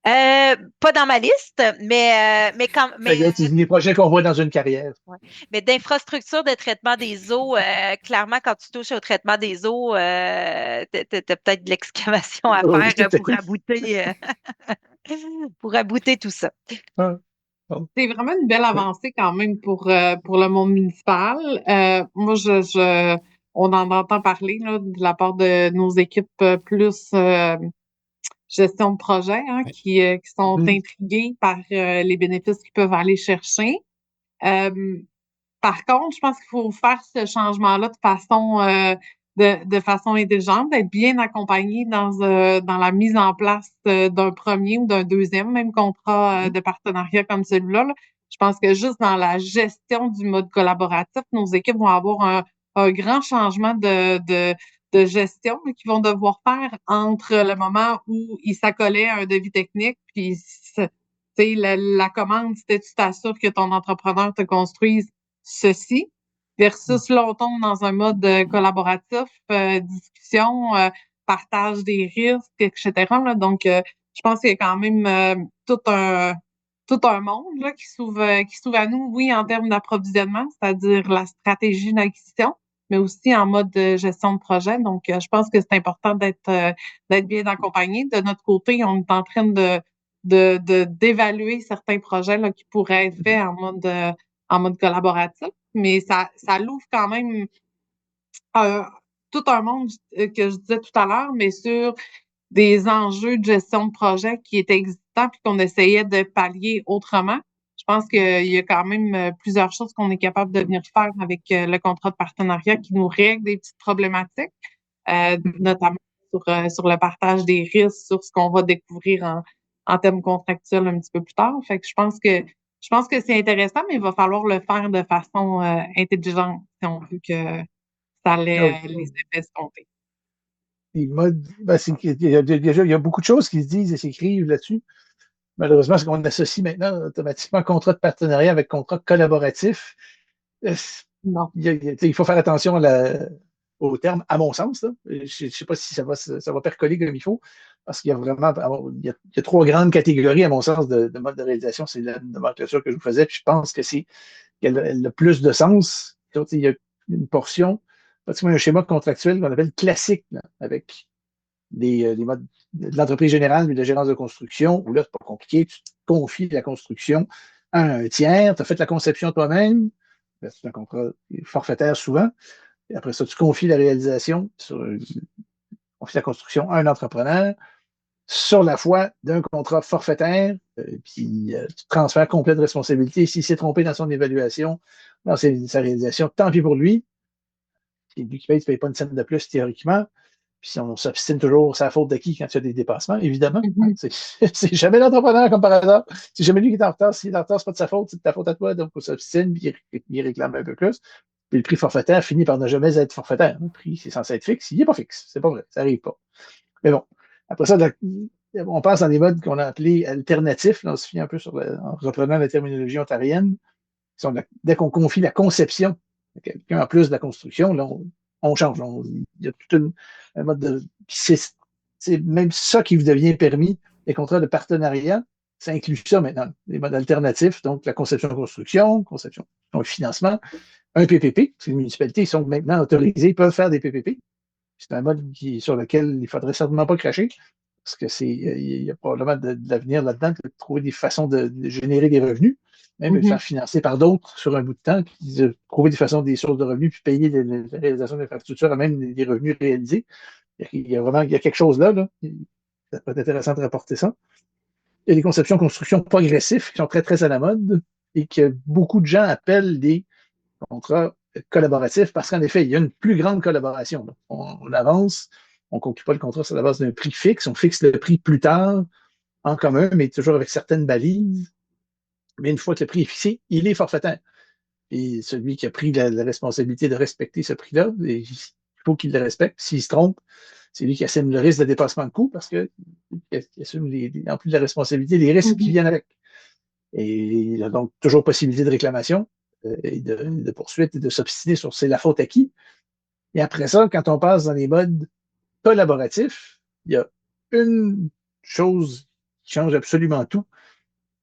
Pas dans ma liste, mais quand c'est des projets qu'on voit dans une carrière. Ouais. Mais d'infrastructure de traitement des eaux, clairement, quand tu touches au traitement des eaux, tu as peut-être de l'excavation à faire pour abouter tout ça. C'est vraiment une belle avancée quand même pour le monde municipal. Moi, on en entend parler là, de la part de nos équipes plus gestion de projet hein, qui sont intriguées par les bénéfices qu'ils peuvent aller chercher. Par contre, je pense qu'il faut faire ce changement-là de façon intelligente, d'être bien accompagné dans la mise en place d'un premier ou d'un deuxième, même contrat de partenariat comme celui-là. Là. Je pense que juste dans la gestion du mode collaboratif, nos équipes vont avoir un grand changement de gestion qu'ils vont devoir faire entre le moment où ils s'accolaient à un devis technique, puis la commande, c'était tu t'assures que ton entrepreneur te construise ceci, versus là, on tombe dans un mode collaboratif, discussion, partage des risques, etc. Là. Donc, je pense qu'il y a quand même tout un monde là, qui s'ouvre à nous, oui, en termes d'approvisionnement, c'est-à-dire la stratégie d'acquisition, mais aussi en mode gestion de projet. Donc, je pense que c'est important d'être bien accompagné. De notre côté, on est en train d'évaluer certains projets là, qui pourraient être faits en mode collaboratif, mais ça l'ouvre quand même tout un monde que je disais tout à l'heure, mais sur des enjeux de gestion de projet qui étaient existants puis qu'on essayait de pallier autrement. Je pense qu'il y a quand même plusieurs choses qu'on est capable de venir faire avec le contrat de partenariat qui nous règle des petites problématiques, notamment sur le partage des risques, sur ce qu'on va découvrir en termes contractuels un petit peu plus tard. Fait que je pense que c'est intéressant, mais il va falloir le faire de façon intelligente si on veut que ça Ah oui. ait les effets escomptés. Il y a beaucoup de choses qui se disent et s'écrivent là-dessus. Malheureusement, ce qu'on associe maintenant automatiquement contrat de partenariat avec contrat collaboratif. Non. Il faut faire attention au terme, à mon sens. Là. Je ne sais pas si ça va percoler comme il faut, parce qu'il y a vraiment il y a trois grandes catégories, à mon sens, de mode de réalisation. C'est la nomenclature que je vous faisais, puis je pense que c'est qu'elle a le plus de sens. Il y a une portion, pratiquement un schéma contractuel qu'on appelle classique, là, avec les modes de l'entreprise générale, mais de gérance de construction, où là, c'est pas compliqué, tu confies la construction à un tiers, tu as fait la conception toi-même, c'est un contrat forfaitaire souvent, et après ça, tu confies la réalisation, confies la construction à un entrepreneur, sur la foi d'un contrat forfaitaire, puis tu transfères complète responsabilité. S'il s'est trompé dans son évaluation, dans sa réalisation, tant pis pour lui. C'est lui qui paye, tu ne payes pas une scène de plus théoriquement. Puis si on s'obstine toujours, c'est la faute de qui quand il y a des dépassements, évidemment. C'est jamais l'entrepreneur comme par hasard. C'est jamais lui qui est en retard. S'il est en retard, c'est pas de sa faute, c'est de ta faute à toi. Donc on s'obstine, puis il réclame un peu plus. Puis le prix forfaitaire finit par ne jamais être forfaitaire. Le prix, c'est censé être fixe. Il n'est pas fixe. C'est pas vrai. Ça n'arrive pas. Mais bon. Après ça, on passe dans des modes qu'on a appelés alternatifs. Là, on se fie un peu en reprenant la terminologie ontarienne. Dès qu'on confie la conception à quelqu'un en plus de la construction, là, on change. Il y a tout un mode de. C'est même ça qui vous devient permis. Les contrats de partenariat, ça inclut ça maintenant. Les modes alternatifs, donc la conception-construction, conception donc financement, un PPP. Les municipalités sont maintenant autorisées, ils peuvent faire des PPP. C'est un mode sur lequel il ne faudrait certainement pas cracher, parce que il y a probablement de l'avenir là-dedans, de trouver des façons de générer des revenus, même de le faire financer par d'autres sur un bout de temps, puis de trouver des façons, des sources de revenus, puis payer la réalisation d'infrastructures à même des revenus réalisés. Il y a quelque chose là. Ça peut être intéressant de rapporter ça. Il y a des conceptions-construction progressifs qui sont très, très à la mode et que beaucoup de gens appellent des contrats collaboratifs parce qu'en effet, il y a une plus grande collaboration. Donc, on avance, on ne conclut pas le contrat sur la base d'un prix fixe, on fixe le prix plus tard en commun, mais toujours avec certaines balises. Mais une fois que le prix est fixé, il est forfaitaire. Et celui qui a pris la responsabilité de respecter ce prix-là, il faut qu'il le respecte. S'il se trompe, c'est lui qui assume le risque de dépassement de coût parce qu'il assume, en plus de la responsabilité, les risques qui viennent avec. Et il a donc toujours possibilité de réclamation et de poursuite et de s'obstiner sur c'est la faute à qui. Et après ça, quand on passe dans les modes collaboratifs, il y a une chose qui change absolument tout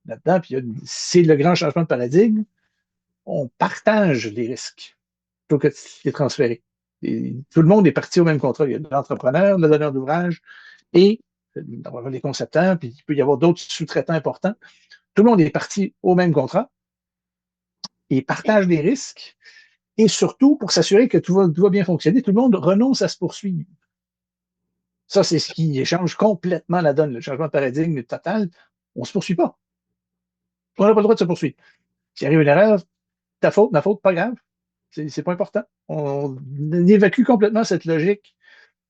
là-dedans, puis c'est le grand changement de paradigme. On partage les risques plutôt que de les transférer. Et tout le monde est parti au même contrat. Il y a l'entrepreneur, le donneur d'ouvrage et les concepteurs, puis il peut y avoir d'autres sous-traitants importants. Tout le monde est parti au même contrat et partage les risques. Et surtout, pour s'assurer que tout va bien fonctionner, tout le monde renonce à se poursuivre. Ça, c'est ce qui change complètement la donne, le changement de paradigme total. On ne se poursuit pas. On n'a pas le droit de se poursuivre. S'il arrive une erreur, ta faute, ma faute, pas grave. C'est pas important. On évacue complètement cette logique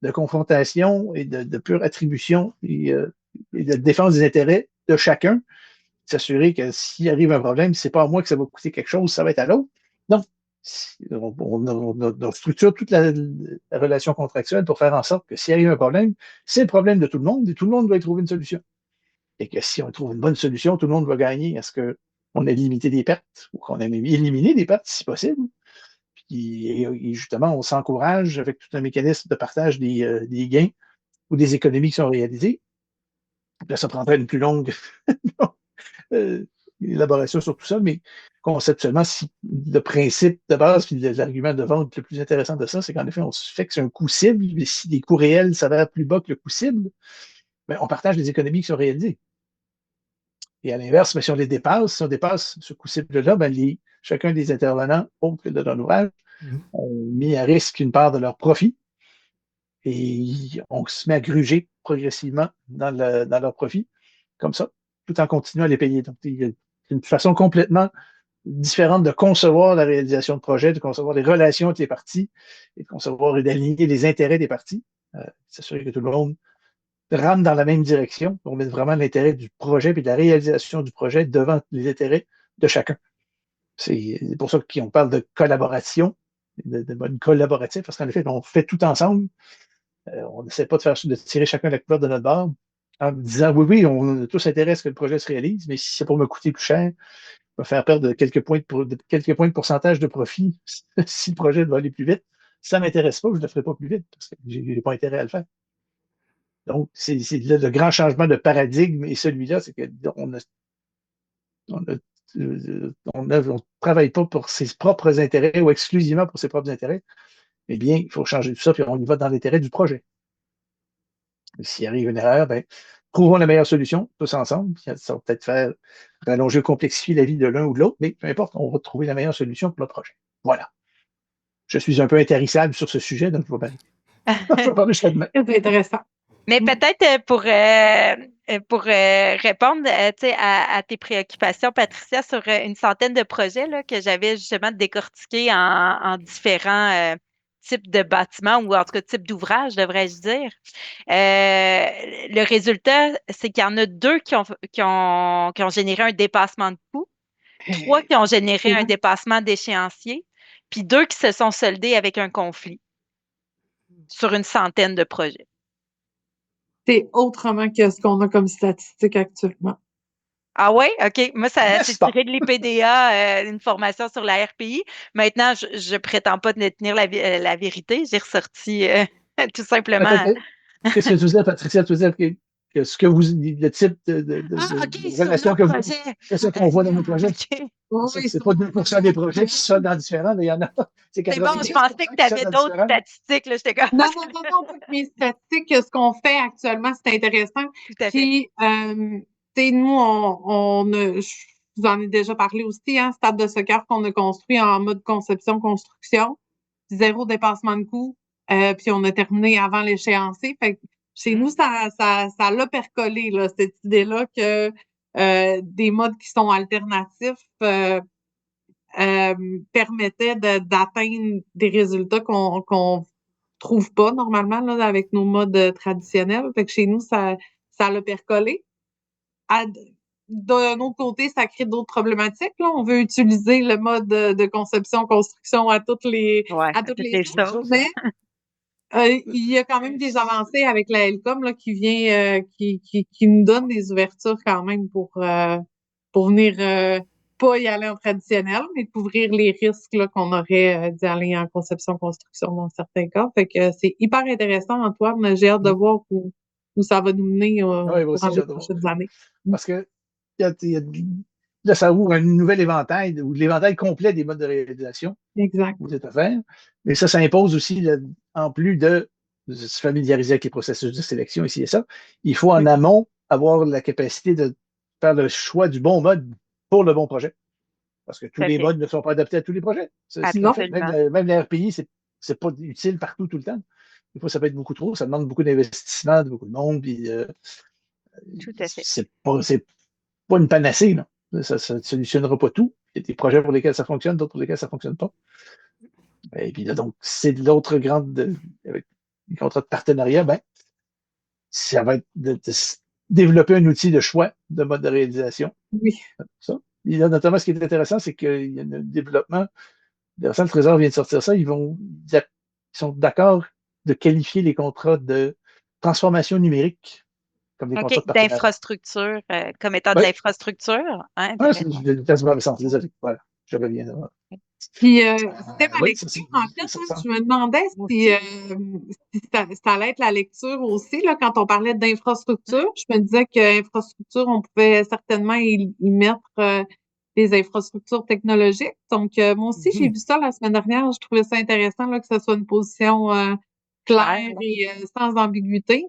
de confrontation et de pure attribution et de défense des intérêts de chacun. S'assurer que s'il arrive un problème, c'est pas à moi que ça va coûter quelque chose, ça va être à l'autre. Non. On structure toute la relation contractuelle pour faire en sorte que s'il arrive un problème, c'est le problème de tout le monde et tout le monde doit y trouver une solution. Et que si on trouve une bonne solution, tout le monde va gagner. Est-ce qu'on a limité des pertes ou qu'on a éliminé des pertes si possible? Et justement, on s'encourage avec tout un mécanisme de partage des gains ou des économies qui sont réalisées. Là, ça prendrait une plus longue élaboration sur tout ça, mais conceptuellement, si le principe de base puis l'argument de vente le plus intéressant de ça, c'est qu'en effet, on se fixe un coût cible, mais si les coûts réels s'avèrent plus bas que le coût cible, ben, on partage les économies qui sont réalisées. Et à l'inverse, mais si on dépasse ce coût cible-là, ben, chacun des intervenants, autres que de leur ouvrage, ont mis à risque une part de leur profit et on se met à gruger progressivement dans leur profit, comme ça, tout en continuant à les payer. Donc, il y a une façon complètement différente de concevoir la réalisation de projet, de concevoir les relations avec les parties et de concevoir et d'aligner les intérêts des parties, s'assurer que tout le monde rame dans la même direction pour mettre vraiment l'intérêt du projet et de la réalisation du projet devant les intérêts de chacun. C'est pour ça qu'on parle de collaboration, de mode collaboratif, parce qu'en effet, on fait tout ensemble. On n'essaie pas de tirer chacun la couleur de notre barre en disant oui, on a tous intérêt à ce que le projet se réalise, mais si c'est pour me coûter plus cher, va faire perdre quelques points de pourcentage de profit si le projet doit aller plus vite. Ça ne m'intéresse pas, je ne le ferai pas plus vite parce que je n'ai pas intérêt à le faire. Donc, c'est le grand changement de paradigme et celui-là, c'est qu'on ne travaille pas pour ses propres intérêts ou exclusivement pour ses propres intérêts. Eh bien, il faut changer tout ça, puis on y va dans l'intérêt du projet. S'il arrive une erreur, ben, trouvons la meilleure solution, tous ensemble. Ça va peut-être faire rallonger ou complexifier la vie de l'un ou de l'autre, mais peu importe, on va trouver la meilleure solution pour le projet. Voilà. Je suis un peu intarissable sur ce sujet, donc je vais parler jusqu'à demain. C'est intéressant. Mais peut-être pour répondre à tes préoccupations, Patricia, sur une centaine de projets là, que j'avais justement décortiqués en différents types de bâtiments ou en tout cas types d'ouvrages, devrais-je dire. Le résultat, c'est qu'il y en a 2 qui ont généré un dépassement de coût, 3 qui ont généré un dépassement d'échéancier, puis 2 qui se sont soldés avec un conflit sur une centaine de projets. C'est autrement que ce qu'on a comme statistique actuellement. Ah ouais? OK. Moi, c'est tiré de l'IPDA, une formation sur la RPI. Maintenant, je prétends pas détenir la vérité. J'ai ressorti tout simplement. Qu'est-ce que tu disais, Patricia? Tu disais que le type de relation que vous c'est ça qu'on voit dans nos projets. Okay. C'est pas 2% des projets qui sont dans différents, mais il y en a. C'est bon, je pensais que tu avais d'autres statistiques. Là, comme... Non, mes statistiques, ce qu'on fait actuellement, c'est intéressant. Tout à fait. Puis, nous, je vous en ai déjà parlé aussi, hein, stade de soccer qu'on a construit en mode conception-construction, 0 dépassement de coût, puis on a terminé avant l'échéancier. Fait que chez nous, ça l'a percolé, là, cette idée-là que des modes qui sont alternatifs permettaient d'atteindre des résultats qu'on trouve pas normalement là, avec nos modes traditionnels. Fait que chez nous, ça l'a percolé. D'un autre côté, ça crée d'autres problématiques. Là. On veut utiliser le mode de conception-construction à toutes les choses. Mais il y a quand même des avancées avec la LCOM là, qui vient qui nous donne des ouvertures quand même pour venir pas y aller en traditionnel, mais couvrir les risques là, qu'on aurait d'y aller en conception-construction dans certains cas. Fait que c'est hyper intéressant, Antoine. J'ai hâte de voir où ça va nous mener dans les prochaines années. Parce que là, ça ouvre un nouvel éventail, ou l'éventail complet des modes de réalisation. Exact. Vous êtes à faire. Mais ça impose aussi, en plus de se familiariser avec les processus de sélection, ici et ça, il faut en amont avoir la capacité de faire le choix du bon mode pour le bon projet. Parce que tous les modes ne sont pas adaptés à tous les projets. Même la RPI, c'est pas utile partout, tout le temps. Des fois, ça peut être beaucoup trop. Ça demande beaucoup d'investissement de beaucoup de monde. Puis, tout à fait. C'est pas une panacée. Non. Ça ne solutionnera pas tout. Il y a des projets pour lesquels ça fonctionne, d'autres pour lesquels ça ne fonctionne pas. Et puis là, donc, c'est l'autre grande avec les contrats de partenariat, ben, ça va être de développer un outil de choix de mode de réalisation. Oui. Ça. Et là, notamment, ce qui est intéressant, c'est qu'il y a un développement. Le Trésor vient de sortir ça. Ils sont d'accord de qualifier les contrats de transformation numérique comme des contrats de partenariat. D'infrastructure, comme étant de l'infrastructure. Hein, c'est quasiment le sens. Désolé. Voilà, je reviens. Puis, c'était ma lecture. En fait, je me demandais si ça allait être la lecture aussi, là, quand on parlait d'infrastructure. Je me disais qu'infrastructure, on pouvait certainement y mettre les infrastructures technologiques. Donc, moi aussi, j'ai vu ça la semaine dernière. Je trouvais ça intéressant là, que ce soit une position claire et sans ambiguïté.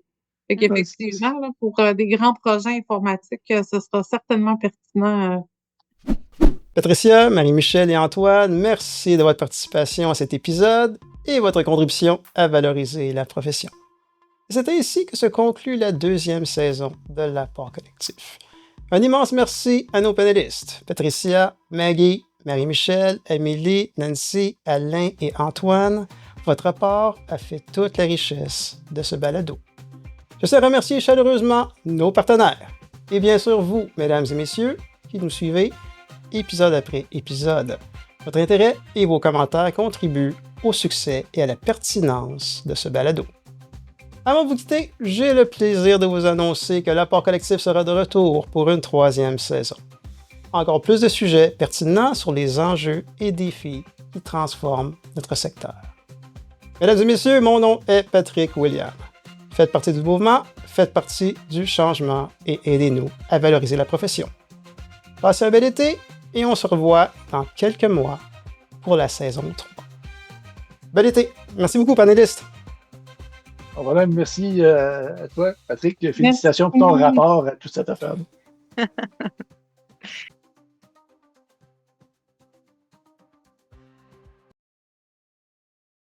Fait qu'effectivement, là, pour des grands projets informatiques, ce sera certainement pertinent. Patricia, Marie-Michel et Antoine, merci de votre participation à cet épisode et votre contribution à valoriser la profession. C'est ainsi que se conclut la 2e saison de l'Apport collectif. Un immense merci à nos panélistes, Patricia, Maggie, Marie-Michel, Amélie, Nancy, Alain et Antoine. Votre apport a fait toute la richesse de ce balado. Je sais remercier chaleureusement nos partenaires et bien sûr vous, mesdames et messieurs, qui nous suivez épisode après épisode. Votre intérêt et vos commentaires contribuent au succès et à la pertinence de ce balado. Avant de vous quitter, j'ai le plaisir de vous annoncer que l'Apport collectif sera de retour pour une 3e saison. Encore plus de sujets pertinents sur les enjeux et défis qui transforment notre secteur. Mesdames et messieurs, mon nom est Patrick William. Faites partie du mouvement, faites partie du changement et aidez-nous à valoriser la profession. Passez un bel été et on se revoit dans quelques mois pour la saison 3. Bel été! Merci beaucoup, panélistes! Voilà, merci à toi, Patrick. Félicitations pour ton rapport à toute cette affaire.